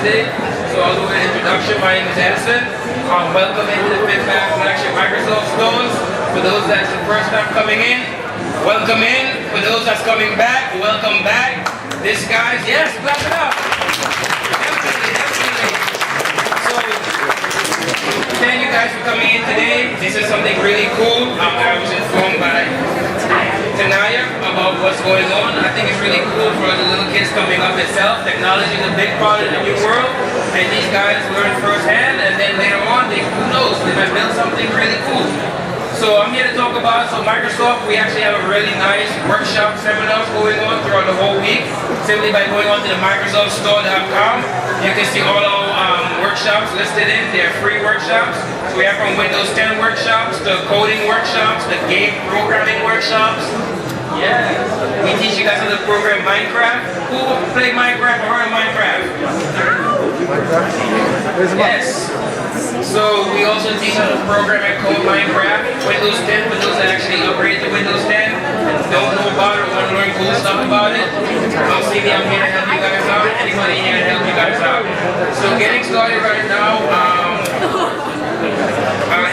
today. So I'll do an introduction. My name is Edison. Welcome into the Fifth Ave flagship Microsoft stores. For those that's the first time coming in, welcome in. For those that's coming back, welcome back. This guy's, yes, clap it up. Definitely. So, thank you guys for coming in today. This is something really cool. I was informed by Tenaya about what's going on. I think it's really cool for the little kids coming up itself. Technology is a big part of the new world, and these guys learn firsthand, and then later on, who knows, they might build something really cool. So I'm here to talk about, Microsoft, we actually have a really nice workshop seminars going on throughout the whole week. Simply by going on to the MicrosoftStore.com, you can see all our workshops listed in. They're free workshops. So we have from Windows 10 workshops, the coding workshops, the game programming workshops. Yeah, we teach you guys how to program Minecraft. Who played Minecraft or heard of Minecraft? Yes. So we also teach how to program and code Minecraft. Windows 10 for those that actually upgrade to Windows 10 and don't know about it or want to learn cool stuff about it. Come see me, I'm here to help you guys out. Anybody here to help you guys out. So getting started right now,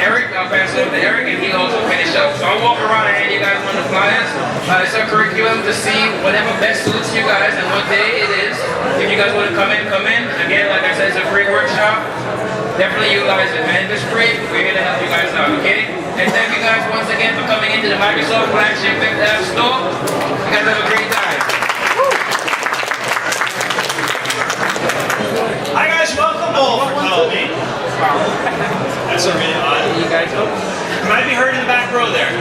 Eric, I'll pass it over to Eric and he'll also finish up. So I'll walk around and hand you guys one of the flyers. It's a curriculum to see whatever best suits you guys and what day it is. If you guys want to come in, come in. Again, like I said, it's a free workshop. Definitely utilize it, man. If it's free, we're here to help you guys out, okay? And thank you guys once again for coming into the Microsoft flagship Fifth Ave store. You guys have a great time. Hi guys, welcome all for coming. That's a really odd. You guys go. Might be heard in the back row there.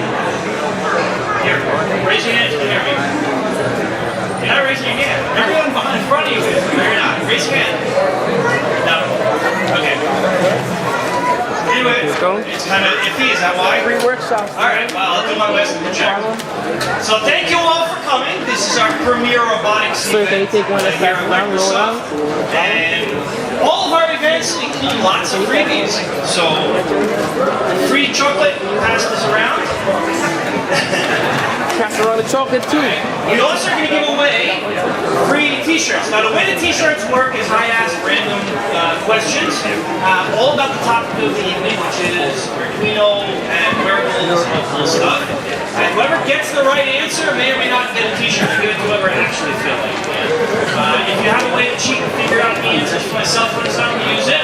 Here, raise your hand if you can hear me. You're not raising your hand. Everyone behind in front of you is. No, you're not. Raise your hand. No. Okay. Anyway, it's kind of iffy, is that why? Free workshop. Alright, well, I'll do my best to project. So thank you all for coming. This is our premier robotics event here at Microsoft. And all of our events include lots of freebies. So, free chocolate, pass this around. Pass around the chocolate too. We also are going to give away free t-shirts. Now the way the t-shirts work is I ask random questions all about the topic of the evening, which is Arduino and wearables and cool stuff. And whoever gets the right answer may or may not get a t-shirt to give it to whoever actually feels like it. If you have a way to cheat and figure out the answers for myself when it's time to use it,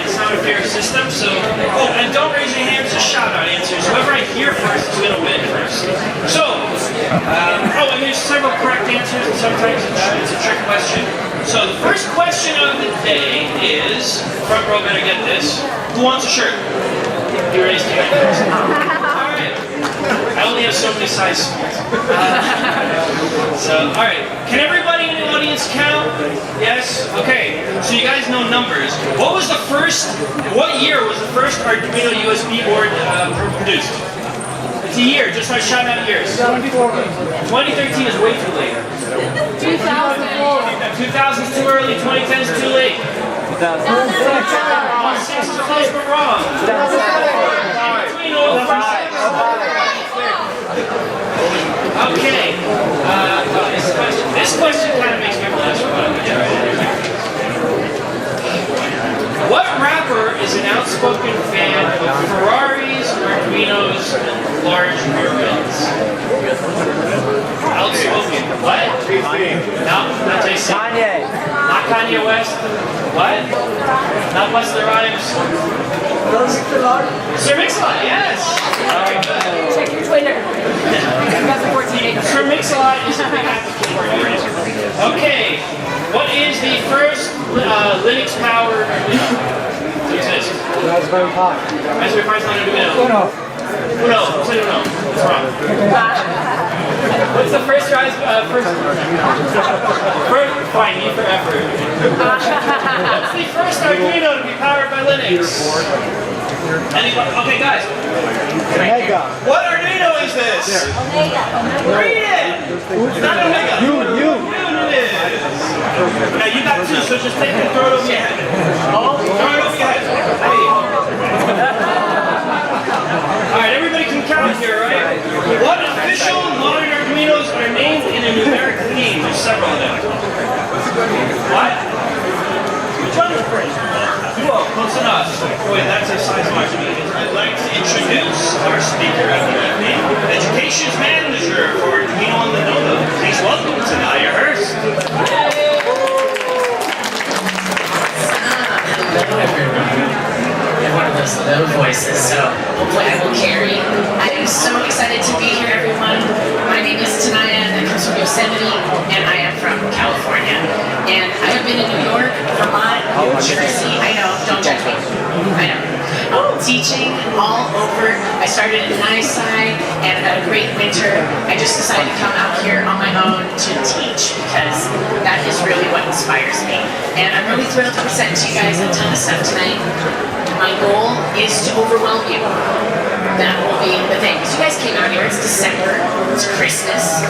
it's not a fair system. So, and don't raise your hands, just shout out answers. Whoever I hear first is going to win first. So, and there's several correct answers, and sometimes it's a trick question. So the first question of the day is, front row better get this, who wants a shirt? You raised your hand first. Alright. I only have so many size small. So, alright. Can everybody in the audience count? Yes? Okay. So you guys know numbers. What year was the first Arduino USB board produced? It's a year, just like shout out years. 2013 is way too late. 2000. 2000 is too early, 2010 is too late. 2006 is close but wrong. Okay. This question kind of makes me blush. What rapper is an outspoken fan of Ferraris, Arduinos, and large pyramids? Outspoken. What? No, not JC. Kanye. Not Kanye West. What? Not Busta Rhymes. Sir Mix-a-Lot, yes. Check your Twitter. 2014. Sir Mix-a-Lot is a big application. Okay. What is the first Linux-powered Arduino to exist? Raspberry Pi. Raspberry Pi is not Arduino. Uno. Uno. Say Uno. What's wrong? What's the first Fine, E for effort. What's the first Arduino to be powered by Linux? Anybody? Okay, guys. Omega. What Arduino is this? Omega. Read it! It's not Omega. You. It is. Now you got two, so just take it and throw it over your head. Throw it over your head. Alright, everybody can count here, right? What official modern Arduinos are named in a numeric theme? There's several of them. What? Whoa, close enough. Wait, that's a size mark to me. I'd like to introduce our speaker of the evening, Education's Manager for Arduino on the Nodo. Please welcome Tenaya Hurst. Hello everyone. I have one of those low voices, so hopefully I will carry. I am so excited to be here, everyone. My name is Tenaya, that comes from Yosemite, and I am from California. And I have been in New York, Vermont, New Jersey. I know, don't judge me. I know. Teaching all over. I started at NISI and I had a great winter. I just decided to come out here on my own to teach because that is really what inspires me. And I'm really thrilled to present to you guys a ton of stuff tonight. My goal is to overwhelm you. That will be the thing. Because you guys came out here, it's December, it's Christmas.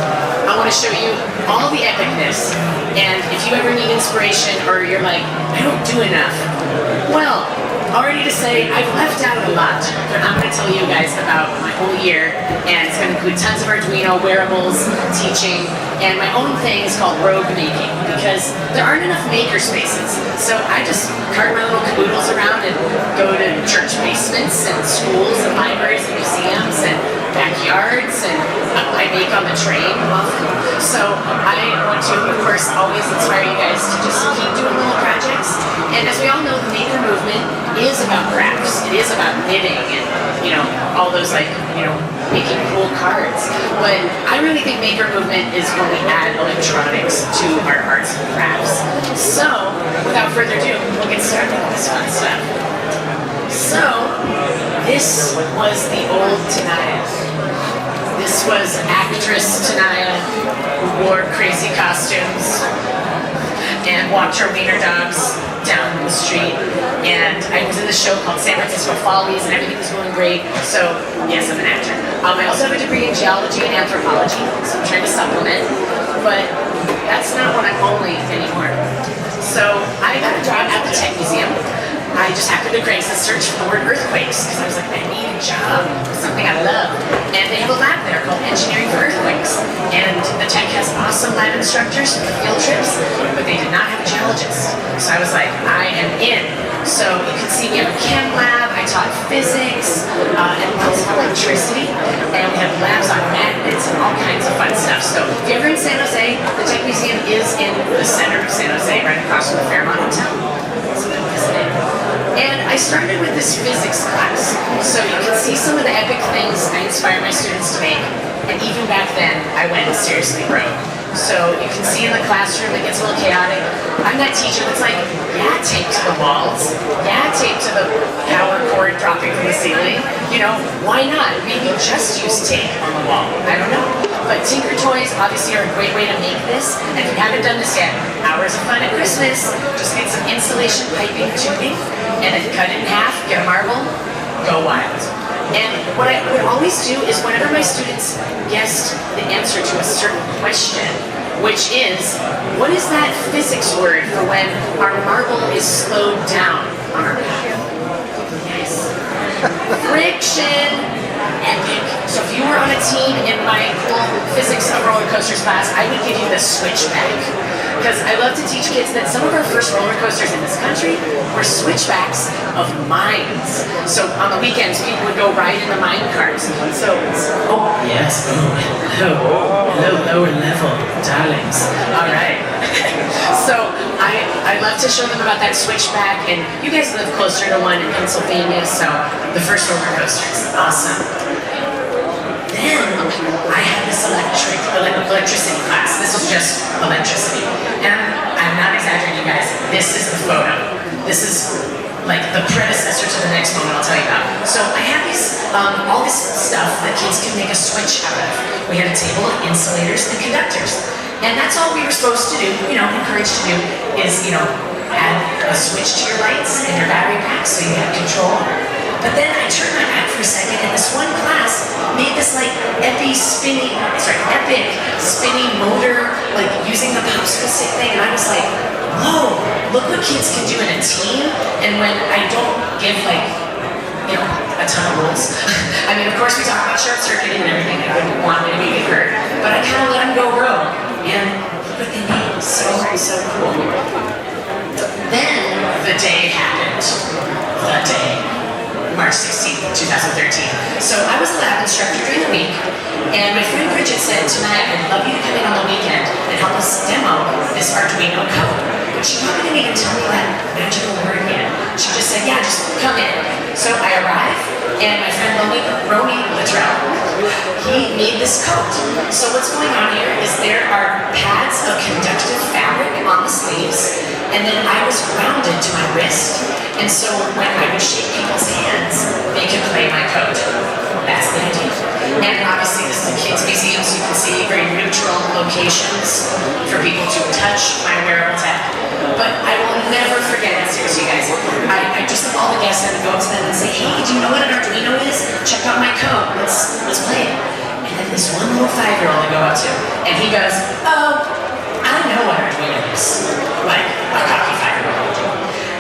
I want to show you all the epicness. And if you ever need inspiration or you're like, I don't do enough, well, already to say, I've left out a lot, but I'm going to tell you guys about my whole year, and it's going to include tons of Arduino, wearables, teaching, and my own thing is called rogue making, because there aren't enough maker spaces. So I just cart my little caboodles around and go to church basements and schools and libraries and museums and backyards, and I make on the train often. So I want to, of course, always inspire you guys to just keep doing little projects. And as we all know, the maker movement is about crafts. It is about knitting and, all those making cool cards. But I really think maker movement is when we add electronics to our arts and crafts. So, without further ado, we'll get started with this fun stuff. So, this was the old Tenaya. This was actress Tenaya who wore crazy costumes and walked her wiener dogs down the street. And I was in this show called San Francisco Follies and everything was going great. So, yes, I'm an actor. I also have a degree in geology and anthropology, so I'm trying to supplement. But that's not what I'm only anymore. So, I got a job at the Tech Museum. I just happened to Craigslist search for the word earthquakes because I was like, I need a job with something I love. And they have a lab there called Engineering for Earthquakes. And the Tech has awesome lab instructors for the field trips, but they did not have a geologist. So I was like, I am in. So you can see we have a chem lab, I taught physics, and lots of electricity, and we have labs on magnets and all kinds of fun stuff. So if you're ever in San Jose, the Tech Museum is in the center of San Jose, right across from the Fairmont Hotel. So come visit it. And I started with this physics class, so you can see some of the epic things I inspire my students to make, and even back then, I went seriously broke. So you can see in the classroom, it gets a little chaotic. I'm that teacher that's like, yeah, tape to the walls, yeah, tape to the power cord dropping from the ceiling. Why not? Maybe just use tape on the wall, I don't know. But Tinker Toys obviously are a great way to make this, and if you haven't done this yet, hours of fun at Christmas, just get some insulation piping tubing, and then cut it in half, get a marble, go wild. And what I would always do is whenever my students guessed the answer to a certain question, which is, what is that physics word for when our marble is slowed down on our path? Yes. Friction. Epic. So if you were on a team in my cool physics of roller coasters class, I would give you the switchback. Because I love to teach kids that some of our first roller coasters in this country were switchbacks of mines. So on the weekends, people would go ride in the mine cars. So, yes, hello, lower level, darlings. All right. So I love to show them about that switchback, and you guys live closer to one in Pennsylvania, so the first roller coaster is awesome. Then I had this electricity class. This was just electricity. And I'm not exaggerating, guys. This is the photo. This is like the predecessor to the next moment I'll tell you about. So I had these, all this stuff that kids can make a switch out of. We had a table of insulators and conductors. And that's all we were supposed to do, encouraged to do, is, add a switch to your lights and your battery pack so you have control. But then I turned my back for a second, and this one class made this epic spinning motor, using the popsicle stick thing, and I was like, whoa, look what kids can do in a team. And when I don't give a ton of rules. I mean, of course we talk about short circuiting and everything. I wouldn't want me to be hurt, but I kind of let them go rogue, and look what they made. So cool. Then the day the day, March 16th, 2013. So I was a lab instructor during the week, and my friend Bridget said, "Tonight, I'd love you to come in on the weekend and help us demo this Arduino code." But she probably didn't even tell me that magical word yet. She just said, "Yeah, just come in." So I arrived, and my friend Romy Luttrell, he made this coat. So what's going on here is there are pads of conductive fabric on the sleeves, and then I was rounded to my wrist, and so when I would shake people's hands, they could play my coat. That's the idea. And obviously this is a kids museum, so you can see very neutral locations for people to touch my wearable tech. But I will never forget it, seriously guys. I just all the guests had to go up to them and say, "Hey, do you know what an Arduino is? Check out my code. Let's play it." And then this one little 5-year-old I go up to, and he goes, "Oh, I know what Arduino is." Like a cocky 5-year-old.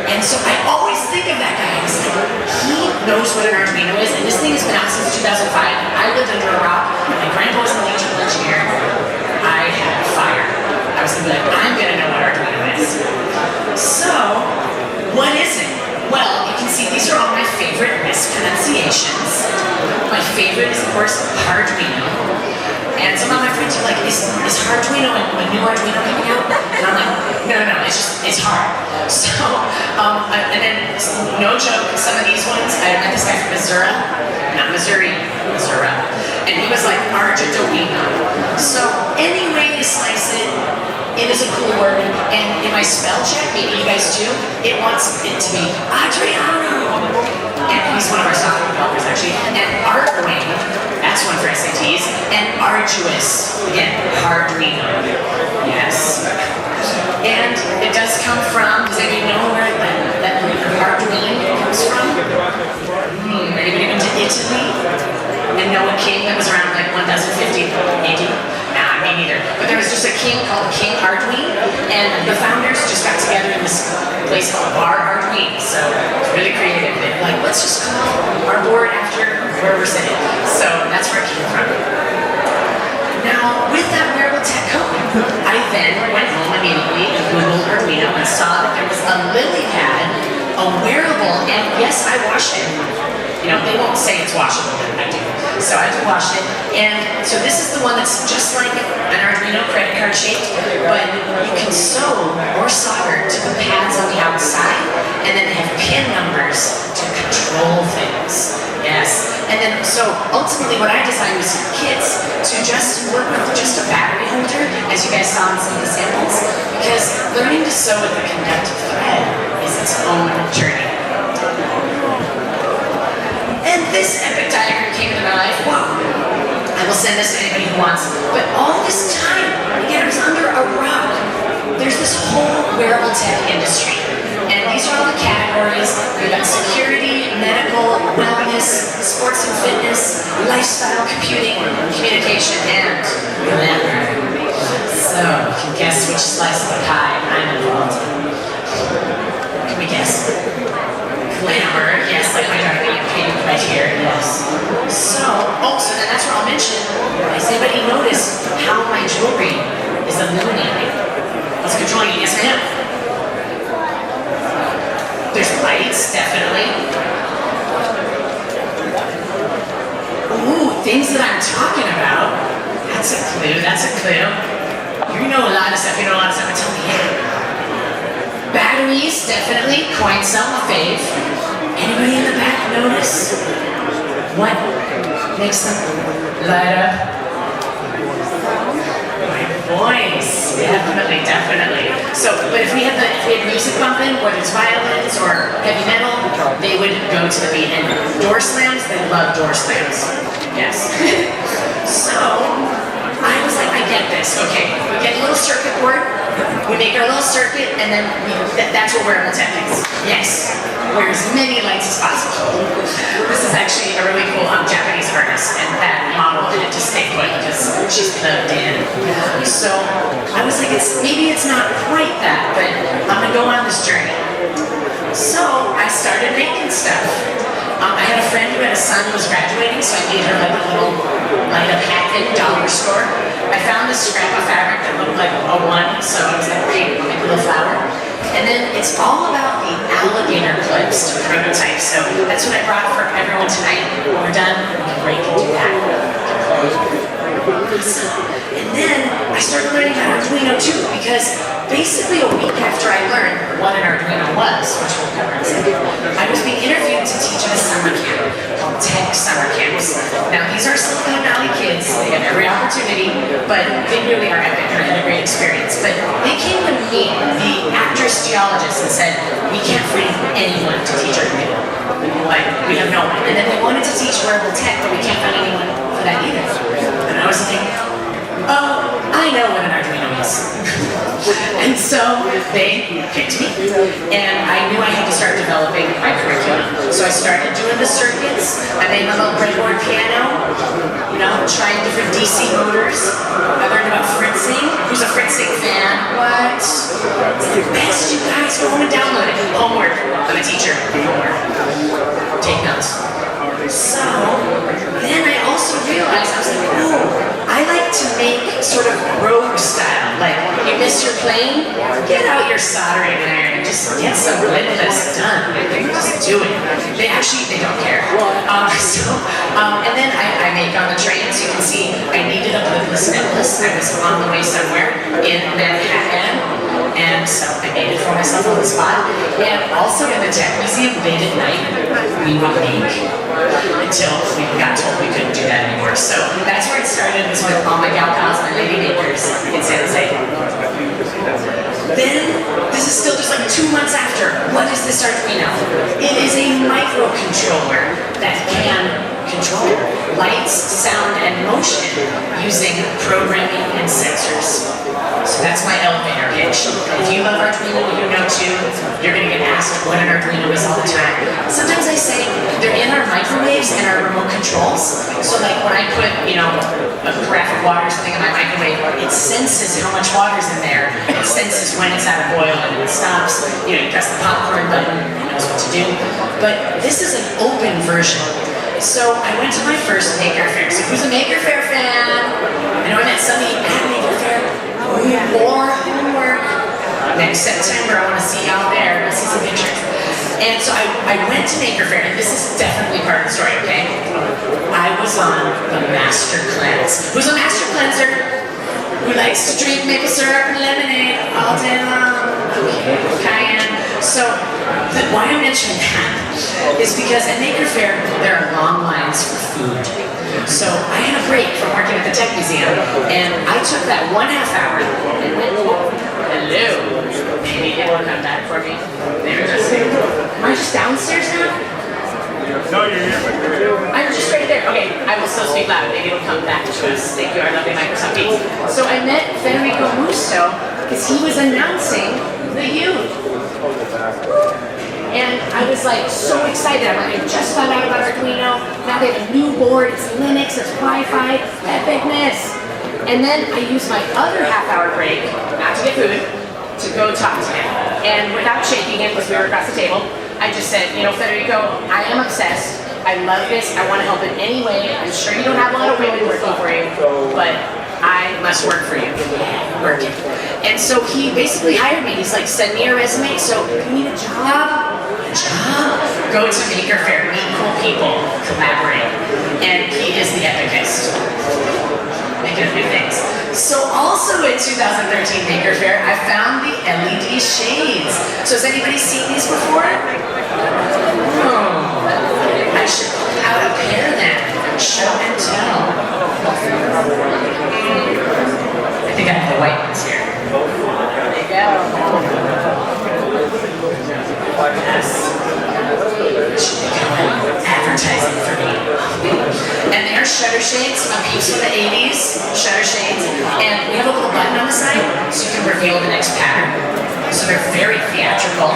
And so I always think of that guy. It's like, he knows what an Arduino is, and this thing has been out since 2005. I lived under a rock. My grandpa was an electrical engineer. I had fire. I was gonna be like, I'm gonna know what Arduino is. So, what is it? Well, you can see these are all my favorite mispronunciations. My favorite is, of course, Arduino. And some of my friends are like, is Arduino a new Arduino coming out? And I'm like, no, it's hard. So, and then, no joke, some of these ones, I met this guy from Missouri, not Missouri, Missouri. And he was like, Arduino. So, any way you slice it, it is a cool word, and in my spell check, maybe you guys do, it wants it to be Adriano. And he's one of our software developers actually. And Artwing, that's one for SATs. And Arduous, again, Arduino. Yes. And it does come from, does anybody know where that Arduino comes from? Anybody been to Italy? And know a king that was around like 1050 AD? Nah, me neither. But there was just a king called King Arduin, and the founders just got together in this place called Bar Arduin. So it's really creative. They're like, let's just call our board after where we're sitting. So that's where it came from. Now, with that wearable tech code, I then went home immediately and Googled Arduino and saw that there was a lily pad, a wearable, and yes, I washed it. You know, they won't say it's washable, but I do. So I had to wash it. And so this is the one that's just like an Arduino credit card shaped, but you can sew or solder to the pads on the outside, and then they have pin numbers to control things. Yes. And then, so ultimately what I designed was for kids to just work with just a battery holder, as you guys saw in some of the samples, because learning to sew with a conductive thread is its own journey. And this epic diagram came into my life. Wow. I will send this to anybody who wants. But all this time, again, I was under a rock. There's this whole wearable tech industry. And these are all the categories. We've got security, medical, wellness, sports and fitness, lifestyle, computing, communication, and glamour. So, you can guess which slice of the pie I'm involved in. Can we guess? Glamour, yes, like my darling pink right here, yes. So then that's where I'll mention, has anybody noticed how my jewelry is illuminated? Let's go join you, yes ma'am. There's lights, definitely. Ooh, things that I'm talking about. That's a clue. You know a lot of stuff, but tell me, yeah. Batteries, definitely. Coin cell, a fave. Anybody in the back notice what makes them light up? My voice, definitely. So, but if we had music bumping, whether it's violins or heavy metal, they would go to the beat. And door slams, they love door slams. Yes. So, I was like, I get this. Okay, we get a little circuit board. We make our little circuit, and then that's what wearable tech is. Yes, wear as many lights as possible. This is actually a really cool Japanese artist, and that model did it to stay put because she's plugged in. So I was like, maybe it's not quite that, but I'm gonna go on this journey. So I started making stuff. I had a friend who had a son who was graduating, so I made her like a little light-up hat at dollar store. I found this scrap of fabric that looked like a one, so I was like, great, I'll make a little flower. And then it's all about the alligator prototypes to prototype. So that's what I brought for everyone tonight. When we're done, we can break and do that. And then I started learning about Arduino too, because basically a week after I learned what an Arduino was, which we'll cover in a second, I was being interviewed to teach at a summer camp called Tech Summer Camps. Now these are Silicon Valley kids, they have every opportunity, but they really are epic and had a great experience. But they came to me, the actress geologist, and said, we can't find anyone to teach Arduino. Like, we have no one. And then they wanted to teach wearable tech, but we can't find anyone for that either. And I was like, oh, I know what an Arduino is. And so they picked me, and I knew I had to start developing my curriculum. So I started doing the circuits. I made my little breadboard piano, you know, trying different DC motors. I learned about fritzing. Who's a fritzing fan? What? It's the best, you guys. Go home and download it. Homework. I'm a teacher. Homework. Take notes. So then I also realized, I was like, oh, I like to make sort of rogue style. Like, you miss your plane, get out your soldering iron and just get some lidless done. Just do it. They don't care. And then I make on the train, so you can see I needed a lidless necklace. I was on the way somewhere in Manhattan. And so I made it for myself on the spot. And also in the Tech Museum, late at night, we would make until we got told we couldn't do that anymore. So that's where it started, was with all my gal pals, my lady makers in San Jose. Then, this is still just like 2 months after. What is this Arduino? It is a microcontroller that can control lights, sound, and motion using programming and sensors. So that's my elevator pitch. If you love Arduino, you know too, you're going to get asked what an Arduino is all the time. Sometimes I say they're in our microwaves and our remote controls. So like when I put, you know, a carafe of water or something in my microwave, it senses how much water's in there. It senses when it's out of boil and it stops. You know, you press the popcorn button, it knows what to do. But this is an open version. So I went to my first Maker Faire. So who's a Maker Faire fan? I know I met somebody at Maker Faire. More homework. Next September, I want to see you out there. Let's see some pictures. And so I went to Maker Faire, and this is definitely part of the story, okay? I was on the Master Cleanse. Who's a Master Cleanser? Who likes to drink maple syrup and lemonade all day long? Okay, cayenne. So why I'm mentioning that is because at Maker Faire, there are long lines for food. So I had a break from working at the Tech Museum, and I took that 1/2 hour and went, hello, maybe it will come back for me. There it is. Am I just downstairs now? No, you're here. I'm just right there. Okay, I will still speak loud. Maybe it'll come back to us. Thank you, our lovely Microsoft teams. So I met Federico Musto because he was announcing the youth. And I was like so excited. I'm like, I just found out about Arduino. Now they have a new board. It's Linux. It's Wi-Fi. Epicness. And then I used my other 1/2 hour break, not to get food, to go talk to him. And without shaking him, because we were across the table, I just said, you know, Federico, I am obsessed. I love this. I want to help in any way. I'm sure you don't have a lot of women working for you, but I must work for you. Working. And so he basically hired me. He's like, send me your resume. So you need a job? Go to Maker Faire, meet cool people, collaborate. And he is the epicest. Making new things. So also in 2013 Maker Faire, I found the LED shades. So has anybody seen these before? Oh, I should pull out a pair then. Show and tell. I think I have the white ones here. There you go. Yes. Advertising for me. And they are shutter shades, a piece from the 80s, shutter shades. And we have a little button on the side so you can reveal the next pattern. So they're very theatrical.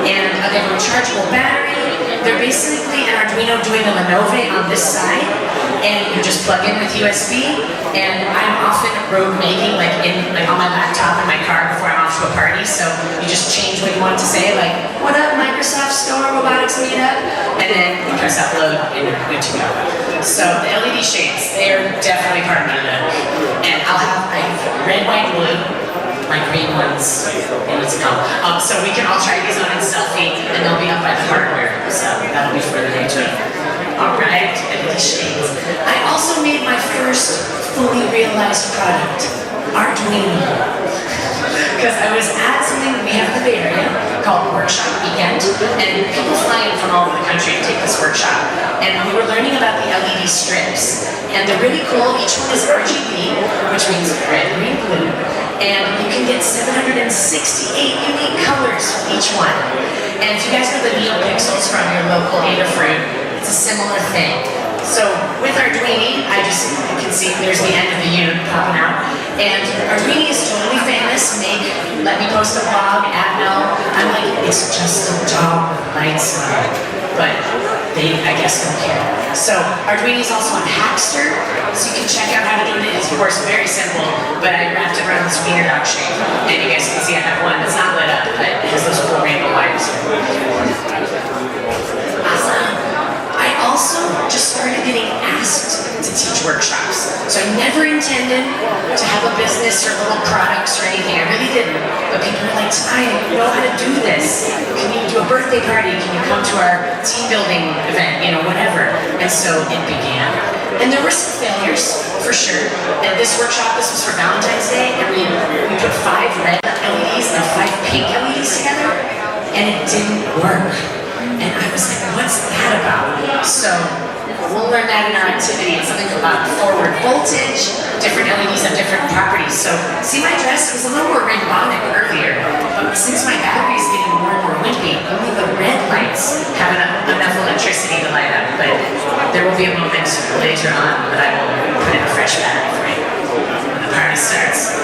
And they have a rechargeable battery. They're basically an Arduino doing a Lenovo on this side. And you just plug in with USB. And I'm often road making like on my laptop in my car before I'm off to a party. So you just change what you want to say, like, what up, Microsoft Store Robotics Meetup? And then you press upload and you're good to go. So the LED shades, they're definitely part of my look. And I'll have like red, white, blue. My green ones, they need to come. So we can all try these on in selfie, and they'll be up by the hardware. So that'll be for the day too. All right, LED shades. I also made my first fully realized product, Arduino. Because I was at something we have in the Bay Area called Workshop Weekend, and people fly in from all over the country to take this workshop. And we were learning about the LED strips. And they're really cool. Each one is RGB, which means red, green, blue. And you can get 768 unique colors from each one. And if you guys know the NeoPixels from your local Adafruit, it's a similar thing. So with Arduino, you can see there's the end of the U popping out. And Arduino is totally famous. Let me post a blog at Mel. I'm like, it's just a dog with lights on it. But they, I guess, don't care. So Arduino is also on Hackster, so you can check out how to do it. It's of course very simple, but I wrapped it around this wiener dog shape. And you guys can see I have one that's not lit up, but it has those cool rainbow wires. Awesome. I also just started getting asked to teach workshops. So I never intended to have a business or little products or anything. I really didn't. But people were like, I know how to do this. Can you do a birthday party? Can you come to our team building event? Whatever. And so it began. And there were some failures, for sure. And this workshop, this was for Valentine's Day, and we put 5 red LEDs and 5 pink LEDs together, and it didn't work. And I was like, what's that about? So we'll learn that in our activity. It's something about forward voltage, different LEDs have different properties. So see my dress was a little more robotic earlier, but since my battery is getting more and more wimpy, only the red lights have enough electricity to light up. But there will be a moment later on that I will put in a fresh battery for you when the party starts.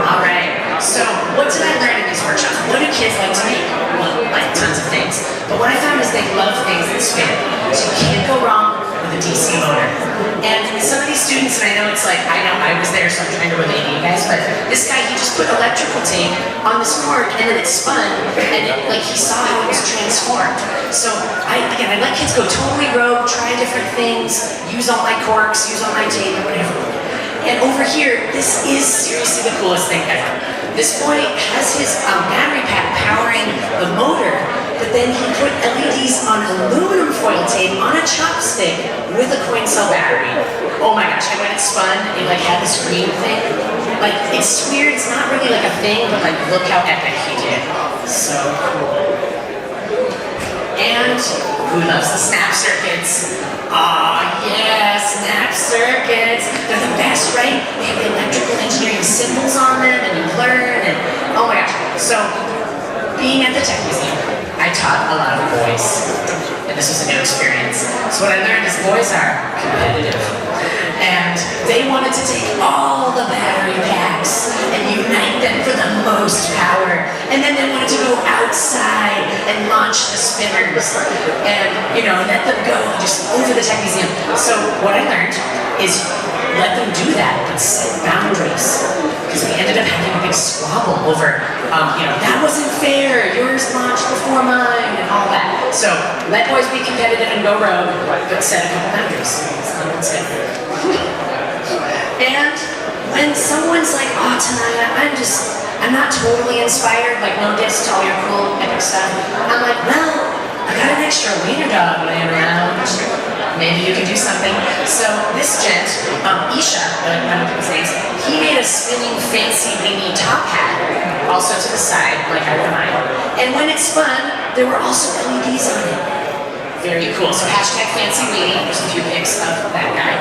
All right. So what did I learn in these workshops? What do kids like to make? Well, like tons of things. But what I found is they love things that spin. So you can't go wrong with a DC motor. And some of these students, and I know it's like, I know I was there, so I'm trying to relate to you guys, but this guy, he just put electrical tape on this cork, and then it spun, and he saw how it was transformed. So I let kids go totally rogue, try different things, use all my corks, use all my tape, or whatever. And over here, this is seriously the coolest thing ever. This boy has his battery pack powering the motor, but then he put LEDs on aluminum foil tape on a chopstick with a coin cell battery. Oh my gosh, and when it spun, it had this green thing. It's weird, it's not really a thing, but look how epic he did. So cool. And who loves the snap circuits? Oh yeah, snap circuits. They're the best, right? They have the electrical engineering symbols on them, and you learn, and oh my gosh. So, being at the Tech Museum, I taught a lot of boys, and this was a new experience. So what I learned is boys are competitive, and they wanted to take all the battery packs and unite them for the most power, and then they wanted to go outside and launch the spinners, and let them go just over the Tech Museum. So what I learned is let them do that, but set boundaries. Because we ended up having a big squabble over, that wasn't fair, yours launched before mine, and all that. So let boys be competitive and go rogue, but set a couple boundaries. And when someone's like, oh, Tenaya, I'm not totally inspired, no diss to all your cool epic stuff. I'm like, well, I got an extra wiener dog laying around. Maybe you can do something. So this gent, Isha, one of his names, he made a spinning fancy weenie top hat, also to the side, like I would mine. And when it spun, there were also LEDs on it. Very cool. So hashtag fancy weenie. There's a few pics of that guy.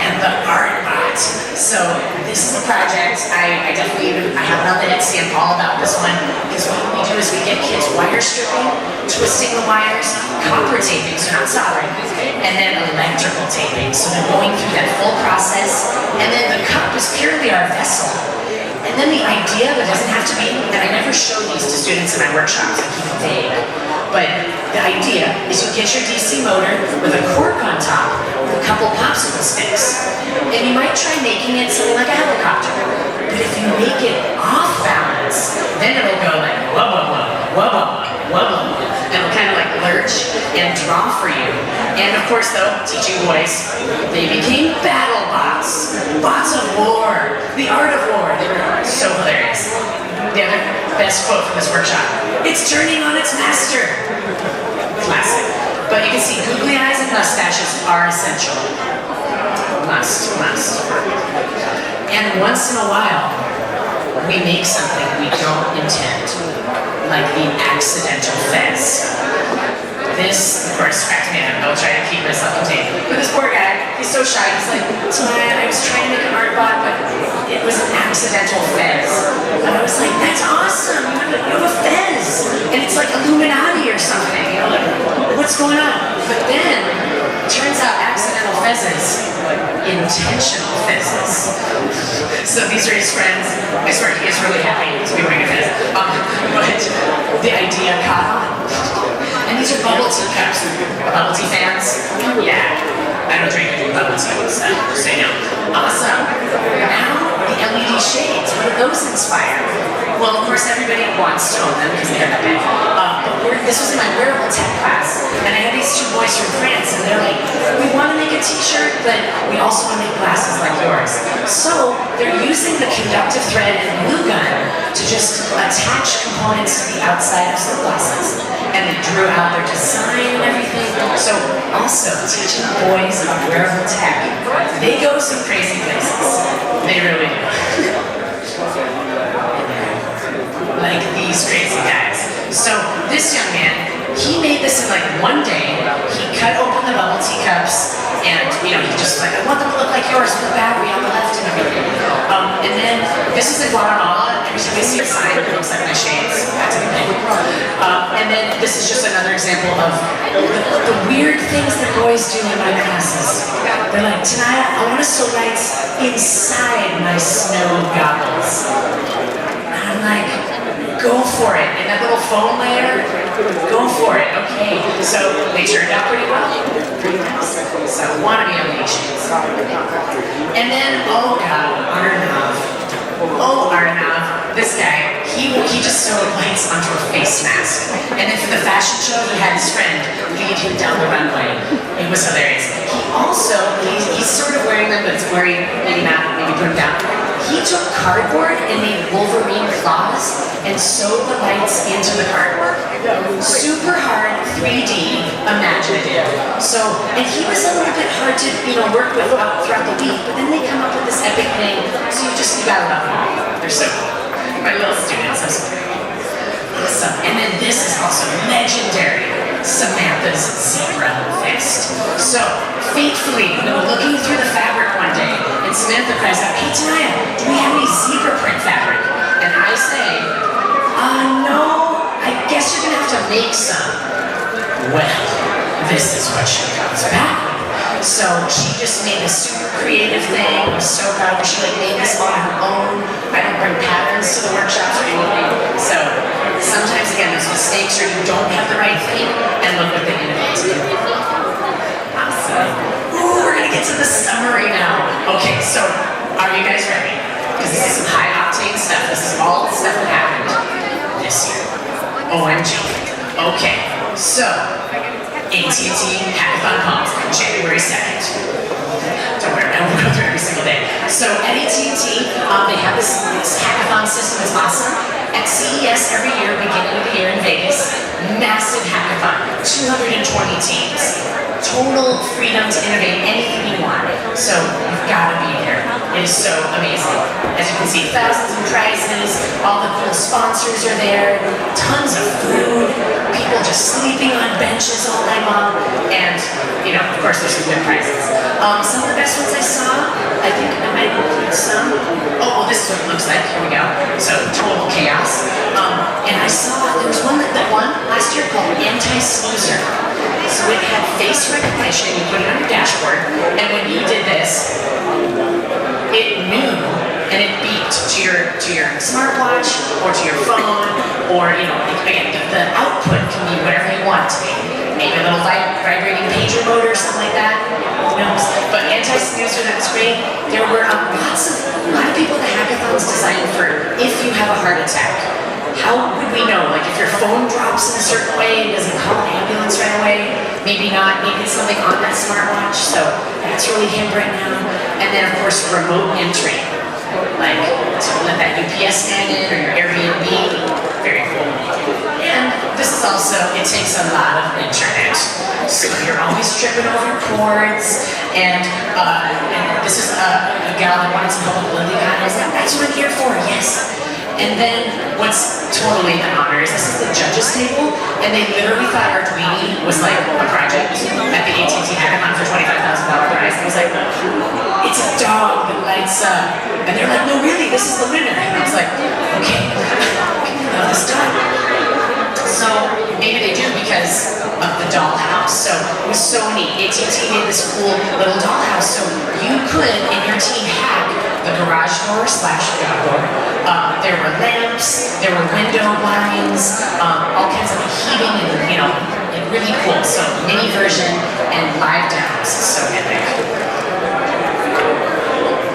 And the art bot. So this is a project. I have it on the Etsy. I'm all about this one. Because what we do is we get kids wire stripping, twisting the wires, copper taping, so not soldering, and then electrical taping. So they're going through that full process. And then the cup is purely our vessel. And then the idea, that doesn't have to be, and I never show these to students in my workshops, I keep it vague. But the idea is you get your DC motor with a cork on top with a couple popsicle sticks. And you might try making it something like a helicopter. But if you make it off balance, then it'll go like whoa, whoa, whoa, whoa, whoa, whoa, whoa. And it'll kind of lurch and draw for you. And of course though, teaching boys, they became battle bots. Bots of war. The art of war. They were so hilarious. best quote from this workshop. It's turning on its master. Classic. But you can see googly eyes and mustaches are essential. Must. And once in a while, we make something we don't intend, like the accidental fez. This, of course, cracked me up. I'll try to keep myself contained. But this poor guy, he's so shy. He's like, Tenaya, I was trying to make an art bot, but it was an accidental fez. And I was like, that's awesome. You have a fez. And it's like Illuminati or something. You know, like, what's going on? But then, turns out accidental fezzes, intentional fezzes. So these are his friends. I swear he is really happy to be wearing a fez. But the idea caught on. And these are bubble tea cups. Bubble tea fans? Yeah. I don't drink bubble tea, so just so you know. Awesome. Now, the LED shades. What do those inspire? Well, of course, everybody wants to own them because they're that big. But this was in my wearable tech class, and I had these two boys from France, and they're like, we want to make a t-shirt, but we also want to make glasses like yours. So they're using the conductive thread and glue gun to just attach components to the outside of sunglasses. And they drew out their design and everything. So also teaching boys about wearable tech. They go some crazy places. They really do. Like these crazy guys. So this young man, he made this in like one day. He cut open the bubble tea cups, and he just like, I want them to look like yours with the battery on the left and everything. And then this is in Guatemala. Every time I see a sign, it looks like my shades. That's a good thing. And then this is just another example of the weird things that boys do in my classes. They're like, Tenaya, I want to sew lights inside my snow goggles. And I'm like, go for it. And that little foam layer, go for it. Okay. So they turned out pretty well. Pretty nice. So wannabe animations. And then, oh God, Arnav, this guy, he just sewed lights onto a face mask. And then for the fashion show, he had his friend lead him down the runway. It was hilarious. He also, he's sort of wearing them, but it's blurry, maybe not, maybe put him down. He took cardboard and made Wolverine claws and sewed the lights into the cardboard. Super hard, 3D, imaginative. So, and he was a little bit hard to, work with throughout the week, but then they come up with this epic thing, so you gotta love them. They're so cool. My little students, I'm so awesome. And then this is also legendary. Samantha's zebra vest. So, fatefully, we were looking through the fabric one day, and Samantha cries out, hey Tenaya, do we have any zebra print fabric? And I say, no, I guess you're gonna have to make some. Well, this is what she comes back with. So she just made a super creative thing. I'm so proud of her. She made this on her own. I don't bring patterns to the workshops or anything. So sometimes, again, there's mistakes or you don't have the right thing, and look what they innovate to do. Awesome. Ooh, we're gonna get to the summary now. Okay, so are you guys ready? Because this is some high octane stuff. This is all the stuff that happened this year. OMG. Okay, so AT&T Hackathon Calls, January 2nd. Don't worry, I won't go through every single day. So at AT&T, they have this hackathon system. It's awesome. At CES every year, beginning of the year in Vegas, massive hackathon, 220 teams. Total freedom to innovate anything you want. So you've got to be there. It is so amazing. As you can see, thousands of prizes, all the cool sponsors are there, tons of food, people just sleeping on benches all night long, and, of course there's some good prizes. Some of the best ones I saw, I think I might include some. Oh, well, this is what it looks like. Here we go. So, total chaos. And I saw, there was one that won last year called Anti-Snoozer. So it had face recognition, you put it on your dashboard, and when you did this, it knew and it beeped to your smartwatch or to your phone, or again, the output can be whatever you want it to be. Maybe a little vibrating pager motor or something like that. Who knows? But anti-snoozer, that's great. There were a lot of people at the hackathons designed for if you have a heart attack. How would we know? Like if your phone drops in a certain way, does it call an ambulance right away? Maybe not. Maybe it's something on that smartwatch. So that's really hip right now. And then of course remote entry. Like to let that UPS man in or your Airbnb. Very also, it takes a lot of internet. So you're always tripping over cords, and this is a gal that wanted some help with Lily Cotton. I was like, that's what I'm here for, yes. And then what's totally an honor is this is the judges table, and they literally thought Arduini was like a project at the AT&T Hackathon for $25,000 prize. And I was like, it's a dog that lights up. And they're like, no really, this is the winner. And I was like, okay, love this dog. So maybe they do because of the dollhouse. So it was so neat. AT&T made this cool little dollhouse, so you could, in your team, hack the garage door / front door. There were lamps, there were window blinds, all kinds of heating and really cool. So mini version and live demos. So epic.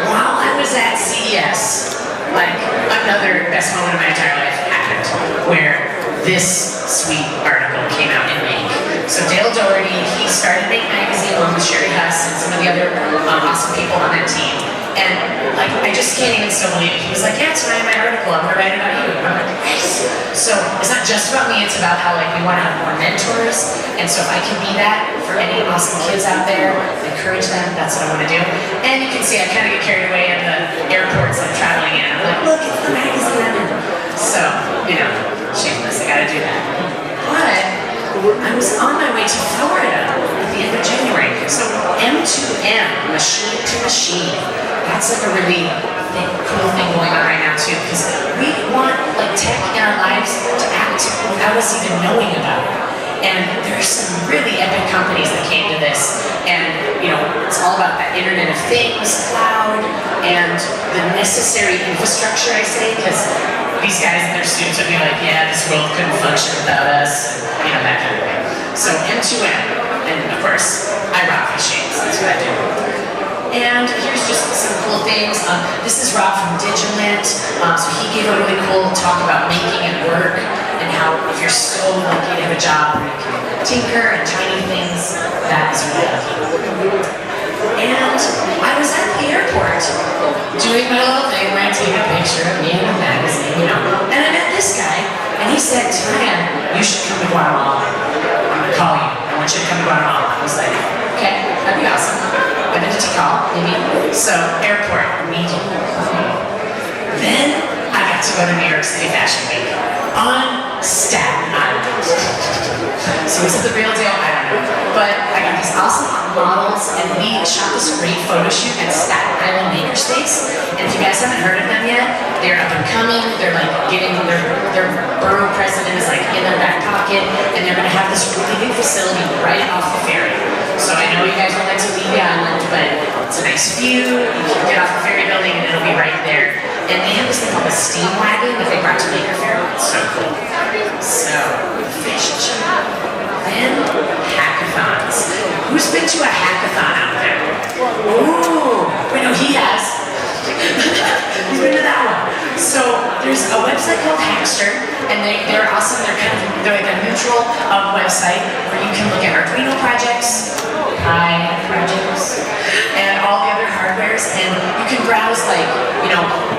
While I was at CES, like another best moment of my entire life happened, where this sweet article came out in Make. So Dale Doherty, he started Make Magazine along with Sherry Huss and some of the other awesome people on that team. And like, I just can't even still believe it. He was like, yeah, it's my article, I'm gonna write about you. And I'm like, nice. So it's not just about me, it's about how like we wanna have more mentors. And so if I can be that for any awesome kids out there, encourage them, that's what I wanna do. And you can see I kind of get carried away at the airports like traveling in. I'm like, look, it's the magazine I'm in. So, shameless, I gotta do that. But I was on my way to Florida at the end of January. So M2M, machine to machine. That's like a really cool thing going on right now too, because we want like tech in our lives to act without us even knowing about it. And there's some really epic companies that came to this, and it's all about that Internet of Things, cloud, and the necessary infrastructure, I say, because these guys and their students would be like, yeah, this world couldn't function without us, and that kind of thing. So M2M, and of course, I rock machines, that's what I do. And here's just some cool things. This is Rob from Digilent. So he gave a really cool talk about making it work and how if you're so lucky to have a job where you can tinker and tiny things, that is really lucky. And I was at the airport doing my little thing where I take a picture of me in a magazine, and I met this guy, and he said, Tenaya, you should come to Guatemala. I'm gonna call you. I want you to come to Guatemala. I was like, okay, that'd be awesome. I've been to Tikal, maybe. So, airport, meeting. Then, I got to go to New York City Fashion Week on Staten Island. So, is it the real deal? I don't know. But I got these awesome models, and we shot this great photo shoot at Staten Island Makerspace. And if you guys haven't heard of them yet, they're up and coming. They're like getting their borough president is like in their back pocket, and they're gonna have this really big facility right off the ferry. So I know you guys would like to leave the island, but it's a nice view. You can get off the ferry building, and it'll be right there. And they have this thing called a steam wagon that they brought to Maker Faire. It's so cool. So, fashion show. Then, hackathons. Who's been to a hackathon out there? Ooh, wait, no, he has. He's been to that one. So there's a website called Hackster, and they're awesome. They're like a neutral website where you can look at Arduino projects, Pi projects, and all the other hardwares, and you can browse like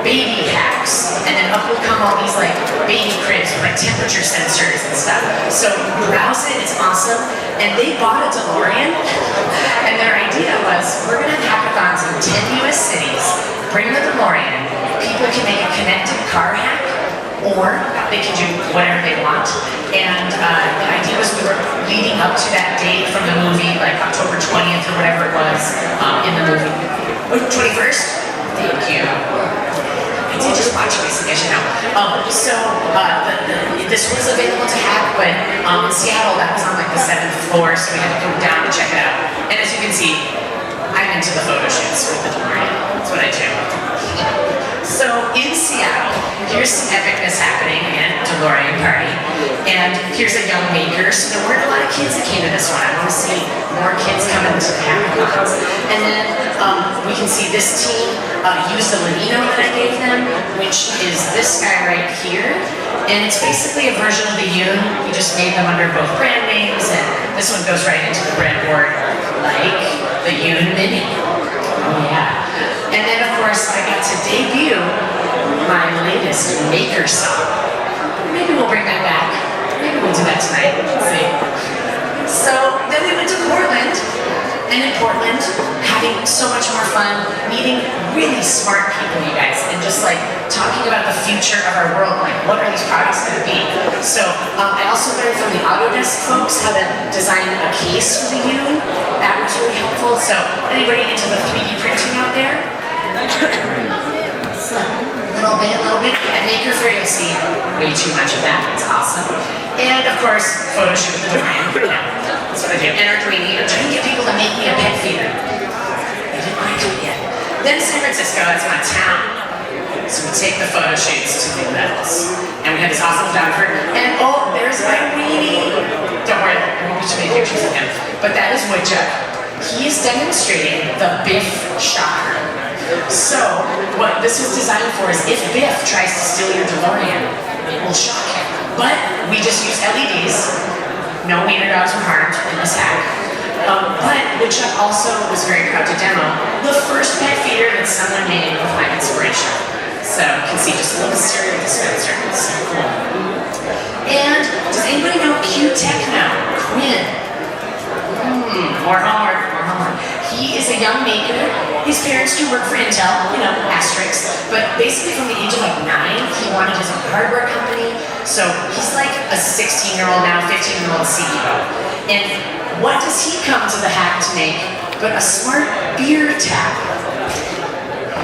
baby hacks, and then up will come all these like baby cribs with like temperature sensors and stuff. So browse it, it's awesome. And they bought a DeLorean, and their idea was, we're gonna have hackathons in 10 US cities, bring the DeLorean, people can make a connected car hack, or they can do whatever they want. And the idea was we were leading up to that date from the movie, like October 20th or whatever it was in the movie. 21st? Thank you. I did just watch it recently, I should know. This was available to hack, but in Seattle, that was on like the 7th floor, so we had to go down to check it out. And as you can see, I'm into the photo shoots with the DeLorean. That's what I do. So in Seattle, here's some epicness happening at DeLorean party. And here's a young maker. So there weren't a lot of kids that came to this one. I want to see more kids coming to the hackathons. And then we can see this team used the Ladino that I gave them, which is this guy right here. And it's basically a version of the Yun. We just made them under both brand names, and this one goes right into the breadboard like the Yun Mini. Oh yeah. And then of course I got to debut my latest maker song. Maybe we'll bring that back. Maybe we'll do do that tonight. Let's see. So then we went to Portland, and in Portland, having so much more fun, meeting really smart people, you guys, and just like talking about the future of our world, like what are these products going to be? So I also learned from the Autodesk folks how to design a case for the U. That was really helpful. So anybody into the 3D printing out there? A little bit. At Maker Faire, you'll see way too much of that. It's awesome. And of course, photo shoot with the Dorian. That's what I do. And Arduini. I'm trying to get people to make me a pet feeder. They didn't want to do it yet. Then San Francisco, that's my town. So we take the photo shoots to the metals. And we have this awesome photographer. And oh, there's my weenie. Don't worry, there won't be too many pictures of him. But that is Woodchuck. He is demonstrating the Biff shocker. So, what this was designed for is if Biff tries to steal your DeLorean, it will shock him. But we just use LEDs. No wiener dogs were harmed in this hack. But Woodchuck also was very proud to demo the first pet feeder that someone made with my inspiration. So, you can see just a little cereal dispenser. It's so cool. And does anybody know Q-Techno? Quinn. More homework. He is a young maker. His parents do work for Intel, asterisks. But basically from the age of like 9, he wanted his own hardware company. So he's like a 16-year-old now, 15-year-old CEO. And what does he come to the hack to make but a smart beer tap?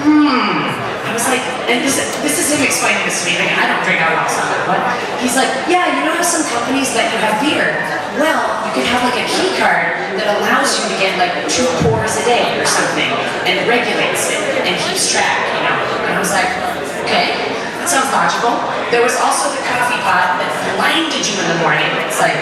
I was like, and this is him explaining this to me. Like, I don't drink alcohol, so but he's like, yeah, you know how some companies let you have beer? Well, you can have like a key card that allows you to get like 2 pours a day or something, and regulates it and keeps track, And I was like, okay, that sounds logical. There was also the coffee pot that blinded you in the morning. It's like,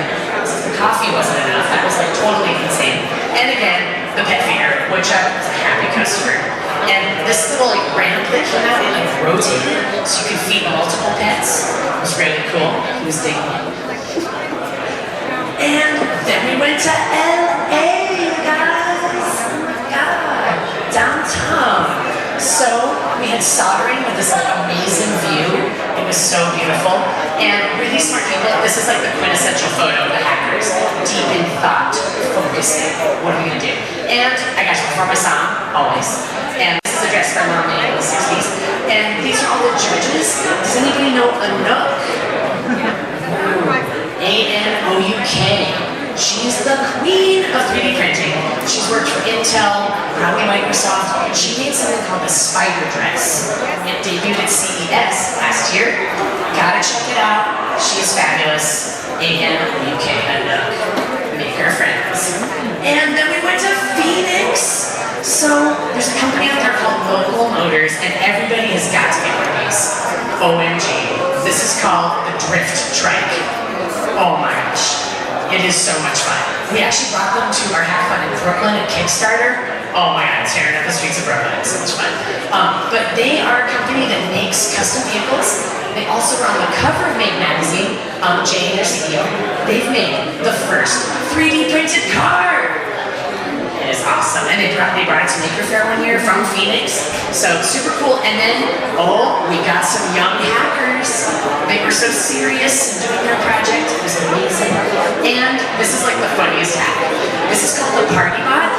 the coffee wasn't enough. That was like totally insane. And again, the pet feeder, which I was a happy customer. And this little like ramp that came out, it like rotated so you could feed multiple pets. It was really cool. He was digging it. And then we went to LA, guys. Oh my god. Downtown. So we had soldering with this like amazing view. It was so beautiful. And really smart people. This is like the quintessential photo of the hackers. Deep in thought, focusing. What are we gonna do? And I got to perform my song, always. And this is a dress by Mom in the 60s. And these are all the judges. Does anybody know Anouk? A-N-O-U-K. She's the queen of 3D printing. She's worked for Intel, probably Microsoft. She made something called the spider dress. It debuted at CES last year. Gotta check it out. She's fabulous. A-N-O-U-K, Anouk. Make her friends. And then we went to Phoenix. So there's a company out there called Local Motors, and everybody has got to get one of these. OMG. This is called the Drift Trike. Oh my gosh. It is so much fun. We actually brought them to our hackathon in Brooklyn at Kickstarter. Oh my god, tearing up the streets of Brooklyn. It's so much fun. But they are a company that makes custom vehicles. They also were on the cover of Make magazine. Jay, their CEO, they've made the first 3D printed car. It is awesome. And they brought it to Maker Faire one year from Phoenix. So super cool. And then, we got some young hackers. They were so serious in doing their project. It was amazing. And this is like the funniest hack. This is called the Party Bot.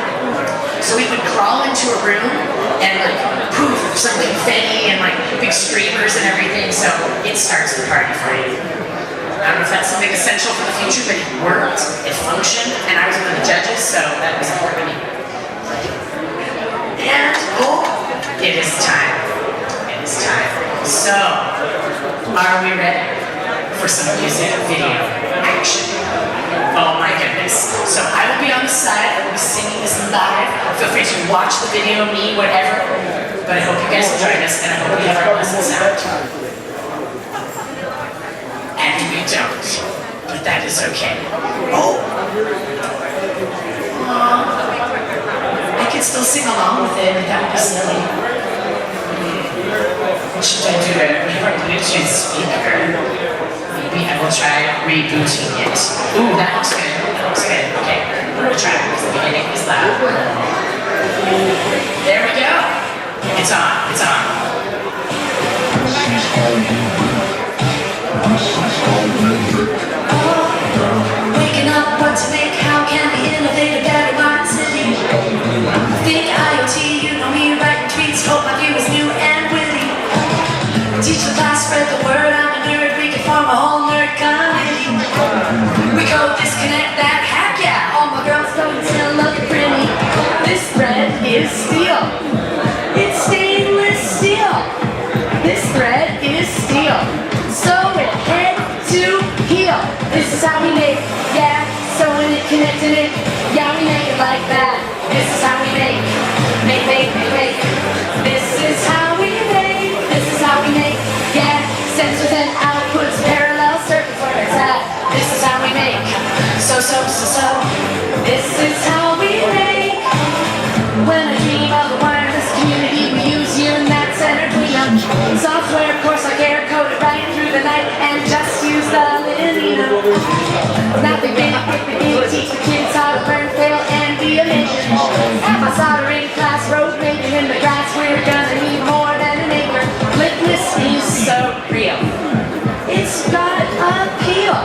So we would crawl into a room and like poof, some confetti and like big streamers and everything. So it starts the party for you. I don't know if that's something essential for the future, but it worked, it functioned, and I was one of the judges, so that was important to me. And, it is time. It is time. So, are we ready for some music video action? Oh my goodness. So I will be on the side, I will be singing this live. Feel free to watch the video, me, whatever. But I hope you guys will join us, and I hope we have our blessed sound. And we don't. But that is okay. I could still sing along with it, but that would be silly. What should I do? We have our Bluetooth speaker. Maybe I will try rebooting it. Ooh, that looks good. That looks good. Okay, we're gonna try it because the beginning is loud. There we go. It's on. It's on. This is how you do it. This is how you do it. puts parallel circles where it's at. This is how we make. So. This is how we make. When I dream of a wireless community, we use you and that's Arduino. Software, of course, like air coded right through the night and just use the linear. Now they begin to teach the kids how to learn, fail, and be a maker. At my soldering class, road making in the grass, we're gonna need more than an acre. Litmus is so real. It's got appeal.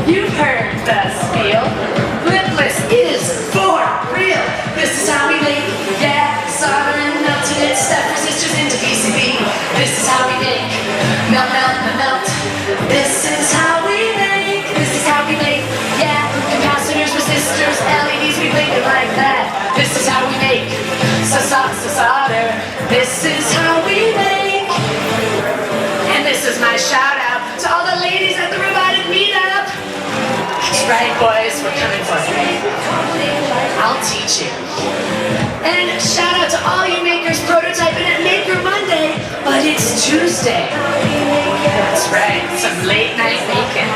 You've heard the spiel. Lipless is for real. This is how we make. Yeah, soldering melted it, step resistors into PCB. This is how we make. Melt. This is how we make. This is how we make. Yeah, capacitors, resistors, LEDs, we make it like that. This is how we make. Solder. This is how we make. And this is my shout out to all the ladies at the robotic meetup. That's right, boys, we're coming for you. I'll teach you. And shout out to all you makers prototyping at Maker Monday, but it's Tuesday. That's right, some late night making.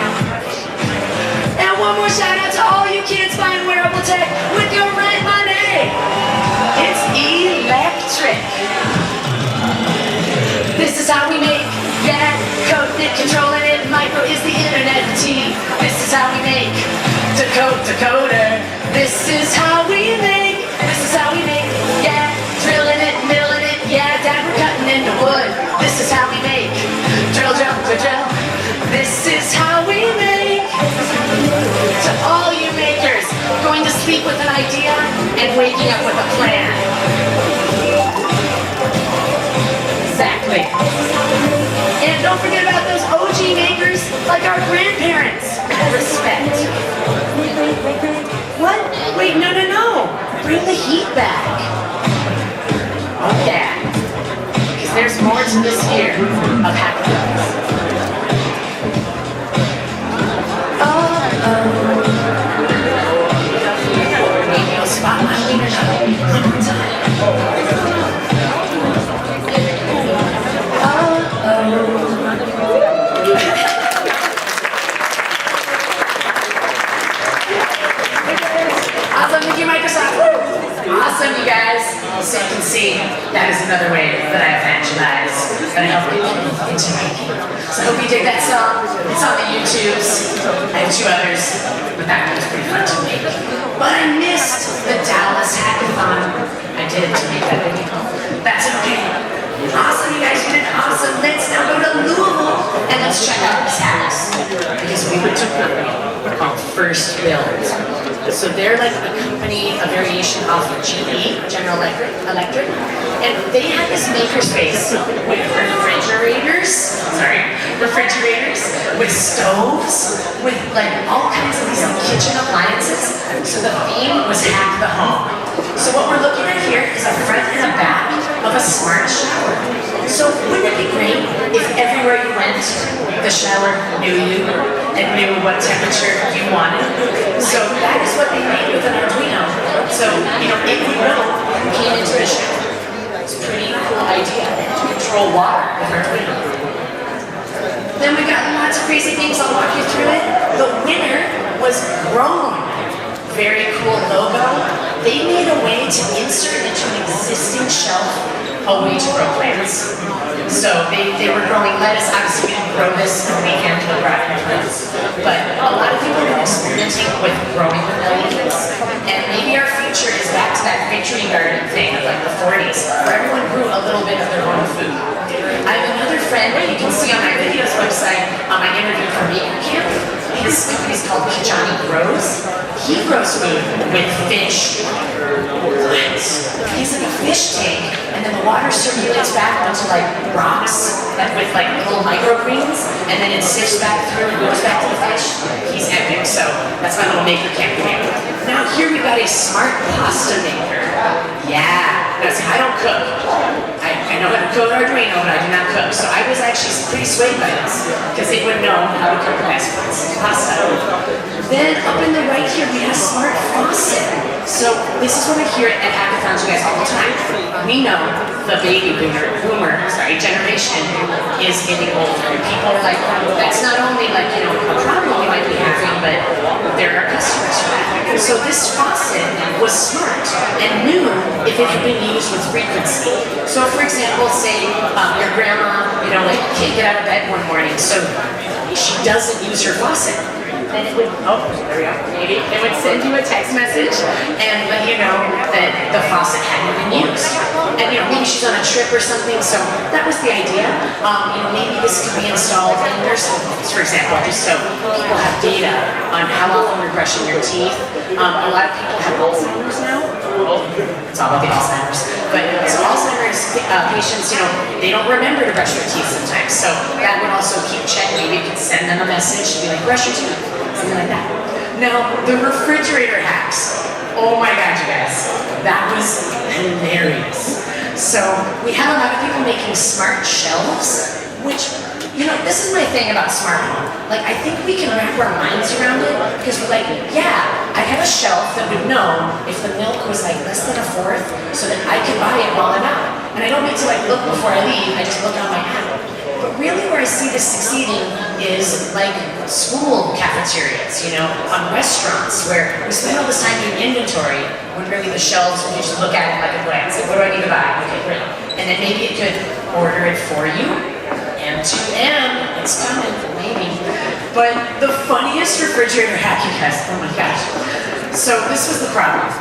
And one more shout out to all you kids buying wearable tech with your rent money. It's electric. This is how we make. Yeah, coding it, controlling it, micro is the internet T. This is how we make. Decoder. This is how we make. This is how we make. Yeah, drilling it, milling it. Yeah, dad, we're cutting into wood. This is how we make. Drill. This is how we make. To all you makers, going to sleep with an idea and waking up with a plan. Exactly. And don't forget about those OG makers like our grandparents. Respect. What? Wait, no. Bring the heat back. Oh yeah. Because there's more to this year of hackathons. Maybe I'll spot my wiener one more time. Awesome, thank you, Microsoft. Awesome, you guys. So you can see, that is another way that I evangelize, that I help people into making. So I hope you dig that song. It's on the YouTubes. I have 2 others, but that one was pretty fun to make. But I missed the Dallas Hackathon. I did to make that video. That's okay. Awesome, you guys, you did awesome. Let's now go to Louisville and let's check out this house. Because we went to a company called First Build. So they're like a company, a variation off of GE, General Electric. And they had this makerspace with refrigerators, with stoves, with like all kinds of these kitchen appliances. So the theme was Hack the Home. So what we're looking at here is a front and a back of a smart shower. So wouldn't it be great if everywhere you went, the shower knew you and knew what temperature you wanted? So that is what they made with an Arduino. So, if you came into the shower, it's a pretty cool idea to control water with Arduino. Then we got lots of crazy things, I'll walk you through it. The winner was Grown. Very cool logo. They made a way to insert into an existing shelf a way to grow plants. So they were growing lettuce. Obviously, we didn't grow this in a weekend with rocket plants. But a lot of people have been experimenting with growing vanilla plants. And maybe our future is back to that victory garden thing of like the 40s, where everyone grew a little bit of their own food. I have another friend that you can see on my videos website on my interview from Maker Camp. His company's called Kijani Grows. He grows food with fish. What? He's like a fish tank, and then the water circulates back onto like rocks with like little microgreens, and then it sifts back through and goes back to the fish. He's epic, so that's my little Maker Camp video. Now here we've got a smart pasta maker. Yeah, I don't cook. I know how to code Arduino, but I do not cook. So I was actually pretty swayed by this, because they would know how to cook the best pasta. Then up in the right here we had a smart faucet. So this is what we hear at hackathons, you guys, all the time. We know the baby boomer generation is getting older. People are like, that's not only like, you know, a problem we might be having, but there are customers for that. So this faucet was smart and knew if it had been used with frequency. So for example, say your grandma, you know, like can't get out of bed one morning, so she doesn't use her faucet. Then it would, oh, there we go, maybe. It would send you a text message and let you know that the faucet hadn't been used. And you know, maybe she's on a trip or something, so that was the idea. You know, maybe this could be installed in nursing homes, for example, just so people have data on how often you're brushing your teeth. A lot of people have Alzheimer's now. Oh, it's all about the Alzheimer's. But so Alzheimer's patients, you know, they don't remember to brush their teeth sometimes. So that would also keep check. Maybe you could send them a message to be like, brush your teeth. Something like that. Now, the refrigerator hacks. Oh my God, you guys. That was hilarious. So, we have a lot of people making smart shelves, which, you know, this is my thing about smart home. Like, I think we can wrap our minds around it, because we're like, yeah, I have a shelf that would know if the milk was like less than a fourth, so that I could buy it while I'm out. And I don't need to like look before I leave, I just look on my app. But really where I see this succeeding is like school cafeterias, you know, on restaurants where we spend all this time doing inventory when really the shelves, when you just look at it like a glance, like what do I need to buy? Okay, great. And then maybe it could order it for you. M2M, it's coming, maybe. But the funniest refrigerator hack, you guys, oh my gosh. So this was the problem.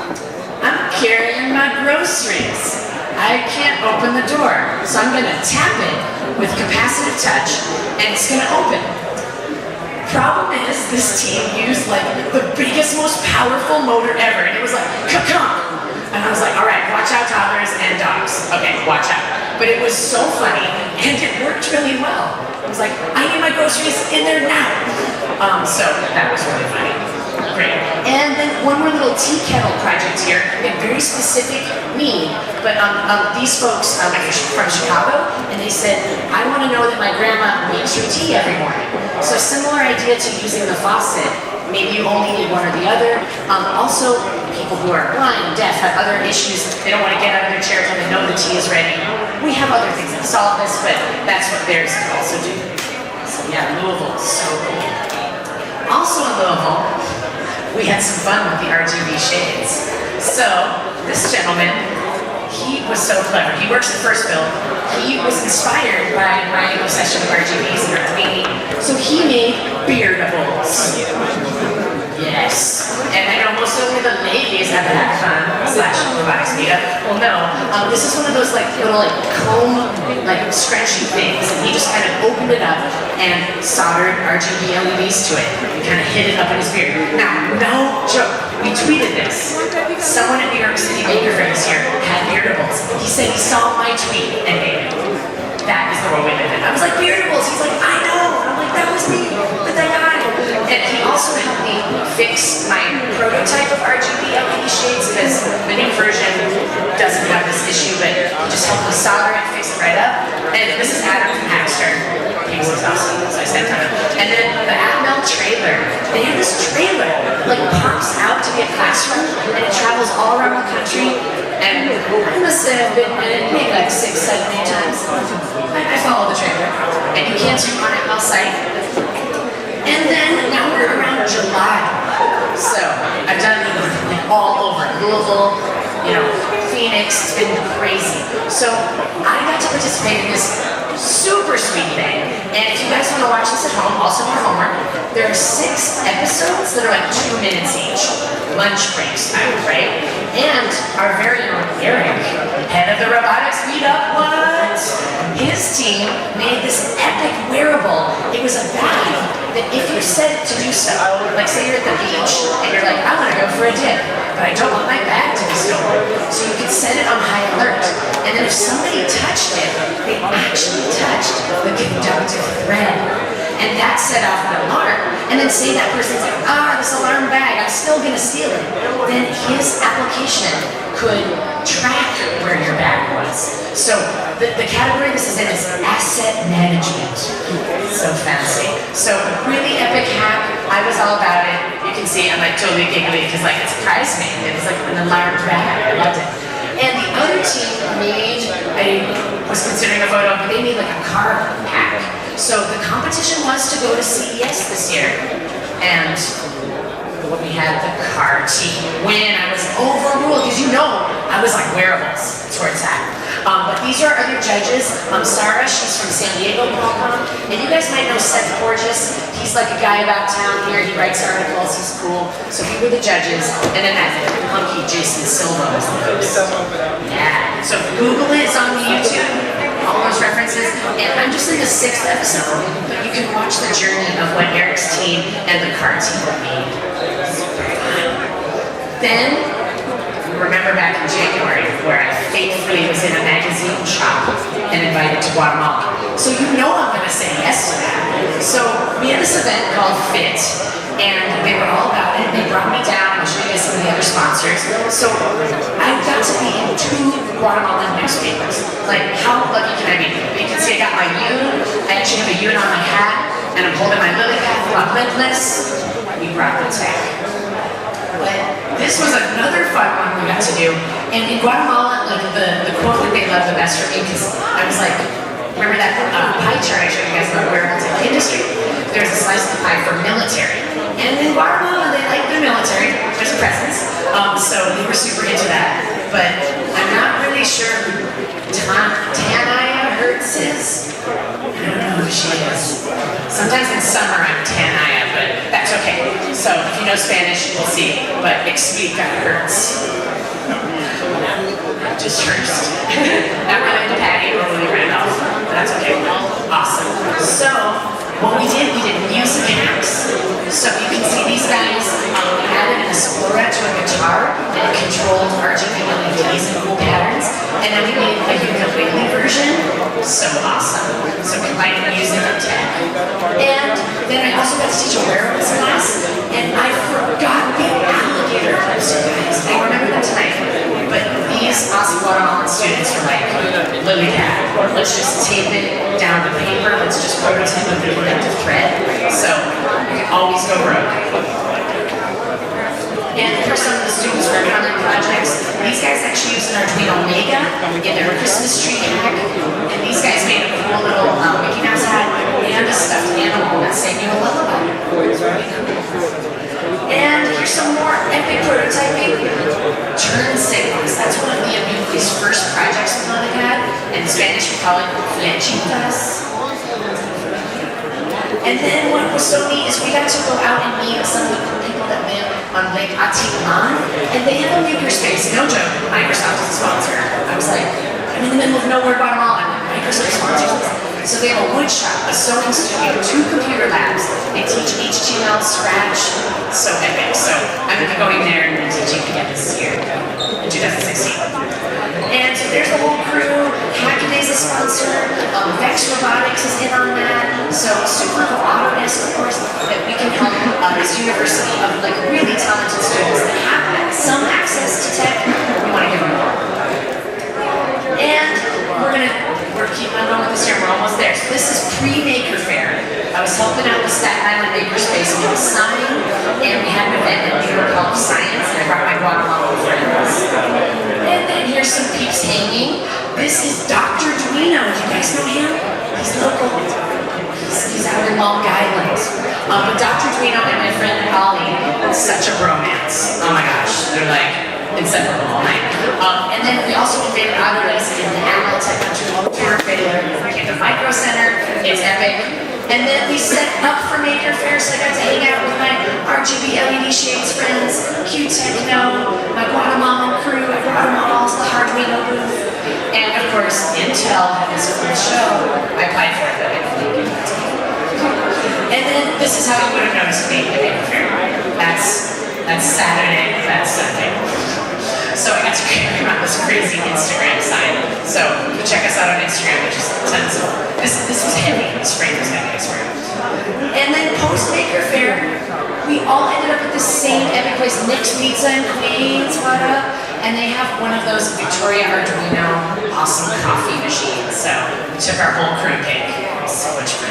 I'm carrying my groceries. I can't open the door, so I'm gonna tap it with capacitive touch, and it's gonna open. Problem is, this team used like the biggest, most powerful motor ever, and it was like, ka-kunk! And I was like, all right, watch out toddlers and dogs. Okay, watch out. But it was so funny, and it worked really well. I was like, I need my groceries in there now. So that was really funny. Great. And then one more little tea kettle project here, a very specific need, but these folks are from Chicago, and they said, I want to know that my grandma makes her tea every morning. So similar idea to using the faucet, maybe you only need one or the other. Also, people who are blind, deaf, have other issues, they don't want to get out of their chair until they know the tea is ready. We have other things that solve this, but that's what theirs can also do. So yeah, Louisville, so cool. Also in Louisville, we had some fun with the RGB shades. So, this gentleman, he was so clever. He works at First Bill. He was inspired by my obsession with RGBs and Arduino. So he made beardables. Yes. And I know most of the ladies have had fun / robotics meetup. Well, no. This is one of those like little like comb, like scrunchy things. And he just kind of opened it up and soldered RGB LEDs to it. And kind of hid it up in his beard. Now, no joke. We tweeted this. Someone at New York City Maker Fair this year had beardables. He said he saw my tweet and made it. That is the world we live in. I was like, beardables. He's like, I know. I'm like, that was me. But that guy. And he also helped me fix my prototype of RGB LED shades because the new version doesn't have this issue, but he just helped me solder it, fix it right up. And this is Adam from Hackster. He was awesome, so I sent him. And then the Atmel trailer. They have this trailer like pops out to be a classroom, and it travels all around the country. And I must have been in it maybe like 6, 7, 8 times. I follow the trailer, and you can't zoom on Atmel site. And then now we're around July. So I've done like all over Louisville, you know, Phoenix, it's been crazy. So I got to participate in this super sweet thing. And if you guys want to watch this at home, also for homework, there are 6 episodes that are like 2 minutes each. Lunch breaks time, right? And our very own Eric, head of the robotics meetup, what? His team made this epic wearable. It was a bag that if you set it to do so, like say you're at the beach and you're like, I want to go for a dip, but I don't want my bag to be stolen. So you could set it on high alert. And then if somebody touched it, they actually touched the conductive thread. And that set off an alarm. And then say that person's like, this alarm bag, I'm still gonna steal it. Then his application could track where your bag was. So the category this is in is asset management. So fancy. So really epic hack. I was all about it. you can see I'm like totally giggly because like it surprised me. It was like an alarm bag. I loved it. And the other team made, I was considering a photo, but they made like a car pack. So the competition was to go to CES this year. And we had the car team win. I was overruled because you know I was like wearables towards that. But these are other judges. Sarah, she's from San Diego, Qualcomm. And you guys might know Seth Borges. He's like a guy about town here. He writes articles. He's cool. So we were the judges. And then that hunky Jason Silva was the host. Yeah. So Google it. It's on YouTube. All those references. And I'm just in the 6th episode. But you can watch the journey of what Eric's team and the car team made. Then, remember back in January where I faithfully was in a magazine shop and invited to Guatemala. So you know I'm going to say yes to that. So we had this event called FIT, and they were all about it. They brought me down. I'll show you guys some of the other sponsors. So I got to be in 2 Guatemalan newspapers. Like, how lucky can I be? You can see I got my yun. I actually have a yun on my hat, and I'm holding my lily pad full of limitless. We brought the tech. But this was another fun one we got to do. And in Guatemala, like the quote that they love the best for me, because I was like, remember that pie chart I showed you guys about wearable tech industry? There's a slice of the pie for military. And in Guatemala, they like the military. There's a presence. So they were super into that. But I'm not really sure who Tenaya Hurst is. I don't know who she is. Sometimes in summer I'm Tenaya, but that's okay. So if you know Spanish, we'll see. But explica Hurst. Just Hurst. Not really into Patty or Lily Randolph, but that's okay. Awesome. So what we did music hacks. So you can see these guys added an Explorer to a guitar and it controlled RGB LEDs and cool patterns. And then we made a ukulele version. So awesome. So combining music and tech. And then I also got to teach a wearables class. And I forgot the alligator clips, you guys. I remember them tonight. But these awesome Guatemalan students were like, lily pad, let's just tape it down to paper. Let's just prototype with the conductive thread. So you can always go rogue. And for some of the students working on their projects, these guys actually use an Arduino Mega in their Christmas tree hack. And these guys made a cool little Mickey Mouse hat and a stuffed animal that sang you a lullaby. And here's some more epic prototyping. Turn signals. That's one of the Abueli's first projects we had. In Spanish we call it flechitas. And then what was so neat is we got to go out and meet some of the cool people that live on Lake Atiman, and they have a makerspace. No joke, Microsoft is a sponsor. I was like, I'm in the middle of nowhere, Guatemala. Microsoft sponsors us. So they have a wood shop, a sewing studio, 2 computer labs. They teach HTML, Scratch. So epic. So I'm going to be going there and teaching again this year, in 2016. And so there's the whole crew. Hackaday's a sponsor. Vex Robotics is in on that. So super cool. Autodesk, of course, that we can help this university of like really talented students that have some access to tech. We want to give them more. And we're keeping on going with this year. We're almost there. So this is pre-Maker Fair. I was helping out with Staten Island Makerspace with a sign, and we had an event in New York called Science, and I brought my Guatemalan friends. And then here's some peeps hanging. This is Dr. Duino. Do you guys know him? He's local. He's out in Long Island. But Dr. Duino and my friend Holly, it's such a bromance. Oh my gosh, they're like inseparable all night. And then we also invaded Autodesk in the Animal Technology Tour trailer. We came to Micro Center. It's epic. And then we set up for Maker Fair, so I got to hang out with my RGB LED shades friends, Q-Techno, my Guatemalan crew. I brought them all to the Arduino booth. And of course, Intel had this cool show. I applied for it, but I didn't get it. And then this is how you would have noticed me at Maker Fair. That's Saturday, that's Sunday. So I got to create around this crazy Instagram sign. So check us out on Instagram, which is tons of, this was heavy, this frame was heavy, I swear. And then post-Maker Fair, we all ended up at the same epic place, Nick's Pizza in Queens, what up? And they have one of those Victoria Arduino awesome coffee machines. So we took our whole crew cake. It was so much fun.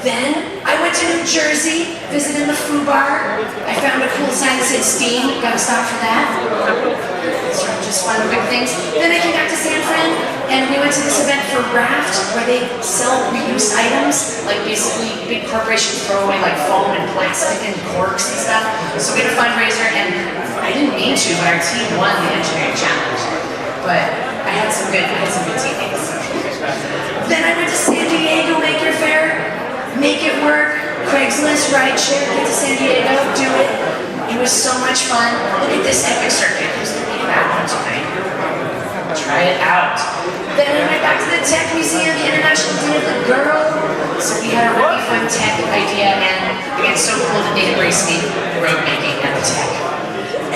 Then I went to to New Jersey, visited the Foo Bar. I found a cool sign that said Steam. Got to stop for that. So just fun, quick things. Then I came back to San Fran, and we went to this event for Raft, where they sell reused items, like basically big corporations throw away like foam and plastic and corks and stuff. So we had a fundraiser, and I didn't mean to, but our team won the engineering challenge. But I had some good teammates. Then I went to San Diego Maker Fair, make it work, Craigslist, rideshare, get to San Diego, do it. It was so much fun. Look at this epic circuit. Who's looking at that one tonight? Try it out. Then I went back to the Tech Museum, International Day of the Girl. So we had a really fun tech idea, and again, so cool that they embraced me, road making at the Tech.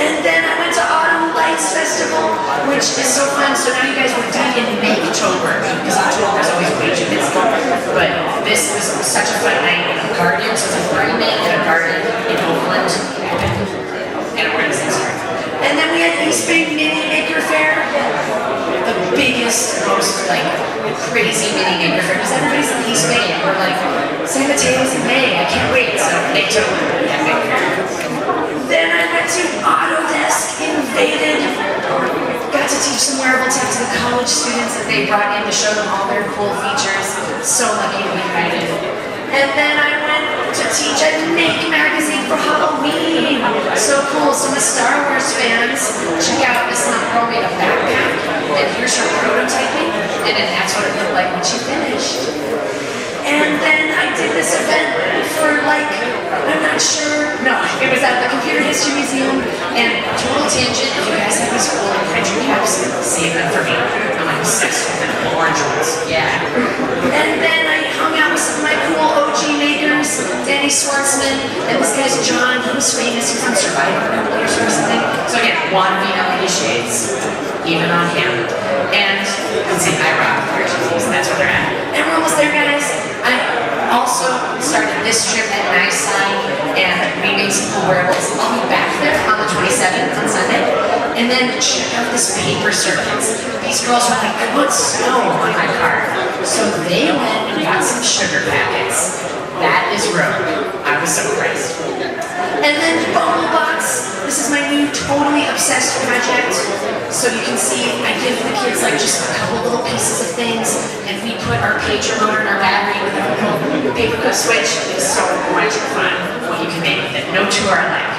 And then I went to Autumn Lights Festival, which is so fun. So now you guys were doing it in May-October, because October is always way too busy. But this was such a fun night in the garden. So it's a Burning Man in a garden in Oakland, and a Wednesday. And then we had East Bay Mini Maker Fair, the biggest, most like crazy mini maker fair, because everybody's in East Bay, and we're like, San Mateo's in May, I can't wait. So May-October, epic. Then I went to Autodesk Invaded. Got to teach some wearable tech to the college students that they brought in to show them all their cool features. So lucky to be invited. And then I went to teach at Make Magazine for Halloween. So cool. So my Star Wars fans, check out this little girl made a backpack. And here's her prototyping. And then that's what it looked like when she finished. And then I did this event for like, I'm not sure, no, it was at the Computer History Museum, and total tangent, if you guys have these cool printer caps, save them for me. I'm like obsessed with them, orange ones, yeah. And then I hung out with some of my cool OG makers, Danny Schwartzman, and this guy's John, who's famous, he's on Survivor or something. So again, wannabe LED shades, even on him. And you can see I rock RGBs, that's where they're at. And we're almost there, guys. I also started this trip at NISI, and we made some cool wearables. I'll be back there on the 27th on Sunday. And then check out this paper circuits. These girls were like, I want snow on my car. So they went and got some sugar packets. That is road. I was so impressed. And then BumbleBox. This is my new totally obsessed project. So you can see I give the kids like just a couple little pieces of things, and we put our pager motor and our battery with a little paperclip switch. It's so much fun what you can make with it. No two are alike.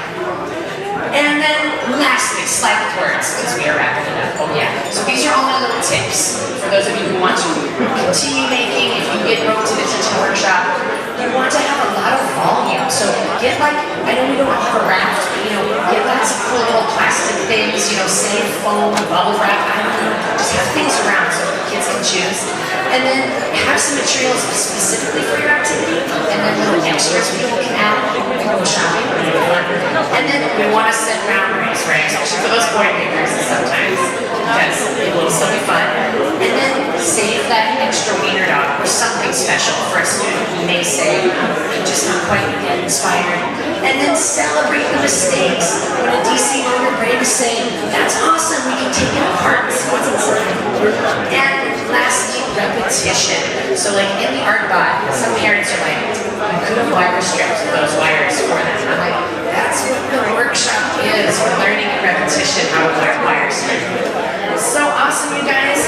And then lastly, slide with words, because we are wrapping it up. Oh yeah. So these are all my little tips for those of you who want to continue making. If you get roped to the teaching workshop, you want to have a lot of volume. So get like, I know we don't have a raft, but get lots of cool little plastic things, sand foam, bubble wrap, I don't know. Just have things around so the kids can choose. And then have some materials specifically for your activity, and then little extras people can add when they go shopping. And then we want to set boundaries, right? Especially for those board makers sometimes, because it will still be fun. And then save that extra wiener dog or something special for a student who may say, I'm just not quite yet inspired. And then celebrate the mistakes. When a DC owner brings say, that's awesome, we can take it apart and see what's inside. And lastly, repetition. So like in the art bot, some parents are like, I could have wire stripped those wires for them. I'm like, that's what the workshop is. We're learning in repetition how to wire wires. So awesome, you guys.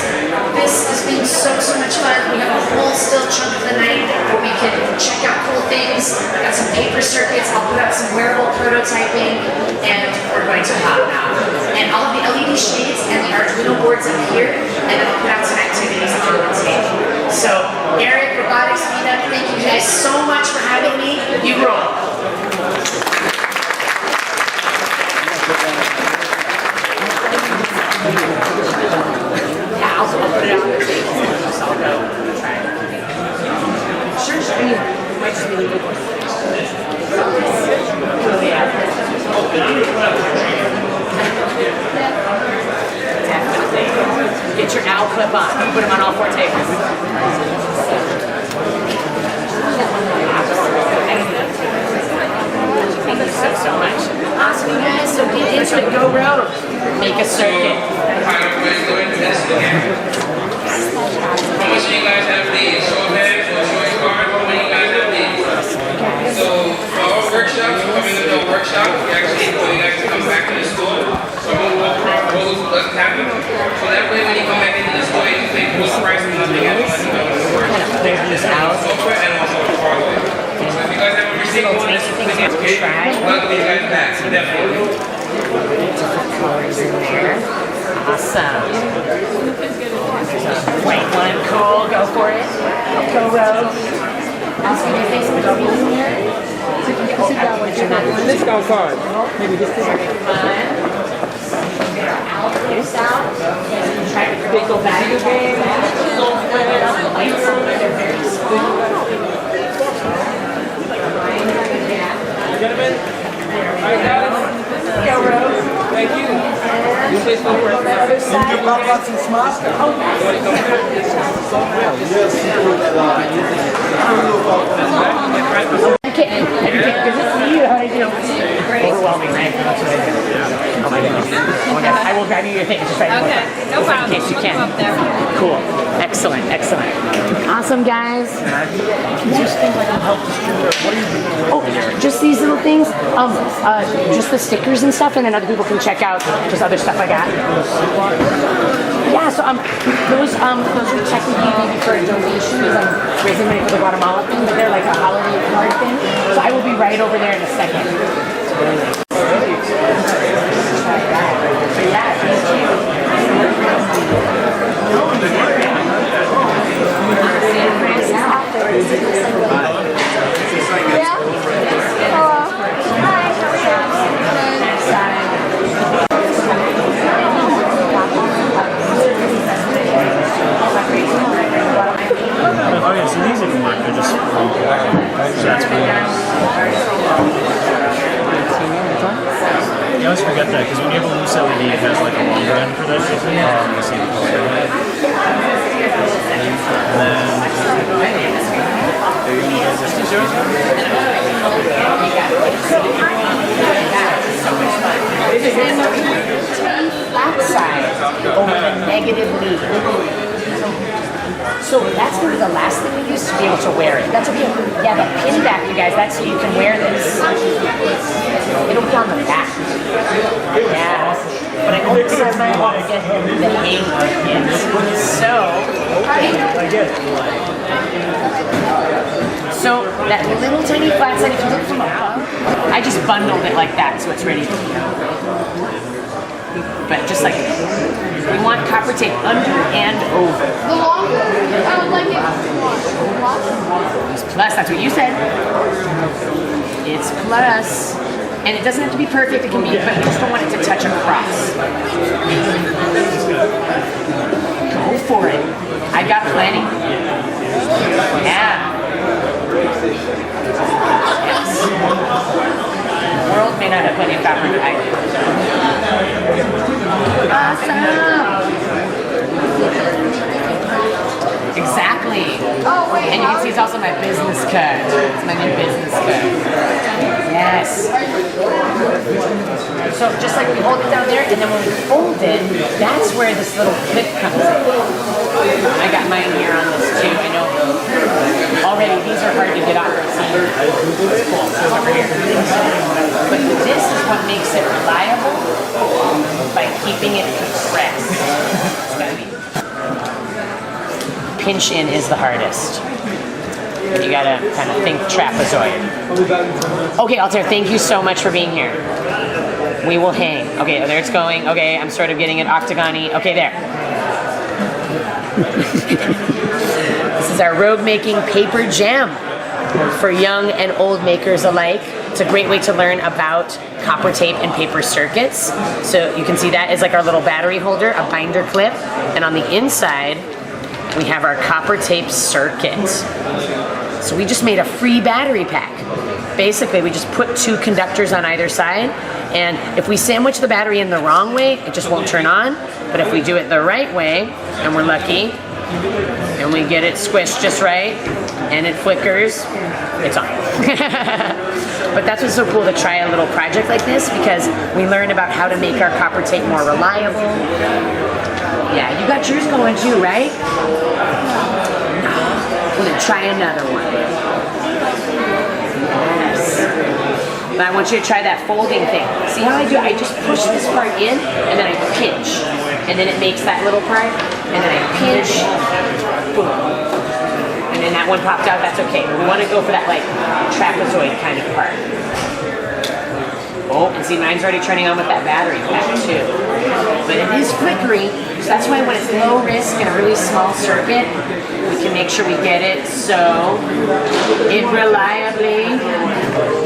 This has been so much fun. We have a whole still chunk of the night where we can check out cool things. I got some paper circuits. I'll put out some wearable prototyping, and we're going to hop out. And all of the LED shades and the Arduino boards up here, and then I'll put out some activities on the table. So, Eric, Robotics Meetup, thank you guys so much for having me. You roll. Yeah, I'll put it on the table. So I'll go try it. Sure. I mean, it might just be the good one. Definitely. Get your owl clip on. Put them on all four tables. Thank you so much. Awesome, you guys. So get into it. Go road. Make a circuit. How much do you guys have these? Show of hands or show your card? How many of you guys have these? workshops. We're coming to do a workshop. We actually want you guys to come back to the store. So we'll walk around all those who doesn't have them. So that way when you come back into the store, you can pay full price and nothing else. Software and also hardware. So if you guys haven't received one, welcome you guys back. Definitely. Colors in there. Awesome. White one, cool. Go for it. Go, Rose. Oscar, do you think someone will be in here? Discount card. Maybe this is They go back. Gentlemen, alright guys. Go, Rose. Thank you. You please go first. The other side. Okay, good to see you. How are you doing? Great. Overwhelming, right? That's what I do. Oh my goodness. I will grab you your thing. Just right Okay, no problem. In case you can. I'll come up there. Cool. Excellent, excellent. Awesome, guys. Just things like a help distributor. What are you doing? Oh, just these little things. Just the stickers and stuff, and then other people can check out just other stuff I got. Yeah, so those are technically maybe for a donation because I'm raising money for the Guatemala thing, but they're like a holiday card thing. So I will be right over there in a second. So yeah, thank you. Yeah? Hello. Hi, how are Oh yeah, so these even work. They're just so that's cool. You always forget that because when you have a loose LED, it has like a longer end for that shit. You see the color. And then Flat side over the negative lead. So that's going to be the last thing we use to be able to wear it. That's okay. Yeah, the pin back, you guys, that's so you can wear this. It'll be on the back. Yeah. But I almost have my want to get the hang of it. So that little tiny flat side, if you look from above, I just bundled it like that so it's ready to go. But just like we want copper tape under and over. The longer? I would like it It's plus, that's what you said. It's plus. And it doesn't have to be perfect, it can be, but you just don't want it to touch across. Go for it. I got plenty. Yeah. Yes. The world may not have plenty of copper, but I do. Awesome. Exactly. Oh, wait. And you can see it's also my business card. It's my new business card. Yes. So just like we hold it down there, and then when we fold it, that's where this little clip comes in. I got mine here on this too. I know already these are hard to get off. See, it's cool. So it's over here. But this is what makes it reliable by keeping it compressed. It's gotta be. Pinch in is the hardest. You gotta kind of think trapezoid. Okay, Altair, thank you so much for being here. We will hang. Okay, there it's going. Okay, I'm sort of getting it octagon-y. Okay, there. This is our rogue making paper jam for young and old makers alike. It's a great way to learn about copper tape and paper circuits. So you can see that is like our little battery holder, a binder clip, and on the inside, we have our copper tape circuit. So we just made a free battery pack. Basically, we just put two conductors on either side, and if we sandwich the battery in the wrong way, it just won't turn on. But if we do it the right way, and we're lucky, and we get it squished just right, and it flickers, it's on. But that's what's so cool to try a little project like this, because we learn about how to make our copper tape more reliable. Yeah, you got yours going too, right? We're gonna try another one. Yes. But I want you to try that folding thing. See how I do? I just push this part in, and then I pinch. And then it makes that little part, and then I pinch, boom. And then that one popped out, that's okay. We want to go for that like trapezoid kind of part. Oh, and see, mine's already turning on with that battery pack too. But it is flickering, so that's why when it's low risk and a really small circuit, we can make sure we get it so it reliably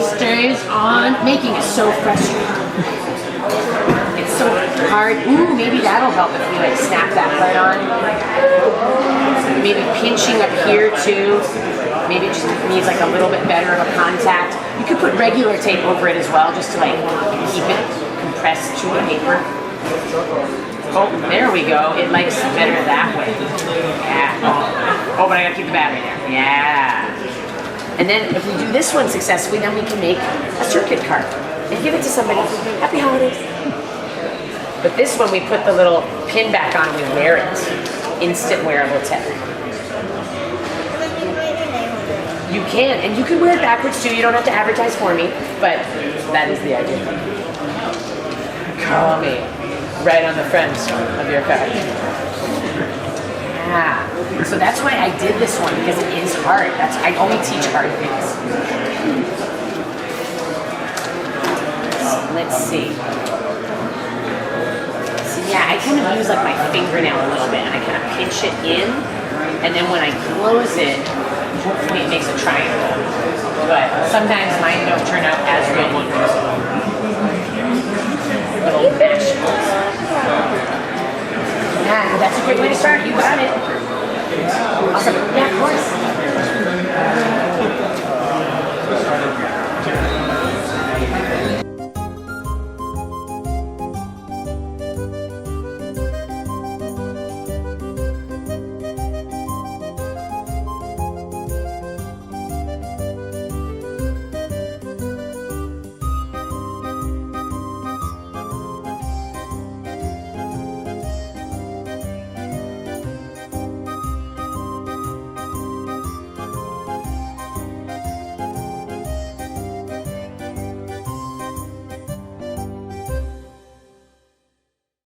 stays on, making it so frustrating. It's so hard. Ooh, maybe that'll help if we like snap that part on. Maybe pinching up here too. Maybe it just needs like a little bit better of a contact. You could put regular tape over it as well, just to like keep it compressed to the paper. Oh, there we go. It likes better that way. Yeah. Oh, but I gotta keep the battery there. Yeah. And then if we do this one successfully, then we can make a circuit card and give it to somebody. Happy holidays. But this one we put the little pin back on and we wear it. Instant wearable tech. You can, and you can wear it backwards too. You don't have to advertise for me, but that is the idea. Call me right on the front of your car. Yeah. So that's why I did this one, because it is hard. I only teach hard things. So let's see. So yeah, I kind of use like my fingernail a little bit, and I kind of pinch it in, and then when I close it, hopefully it makes a triangle. But sometimes mine don't turn out as good. Little mash. Yeah, that's a great way to start. You got it. Awesome. Yeah, of course.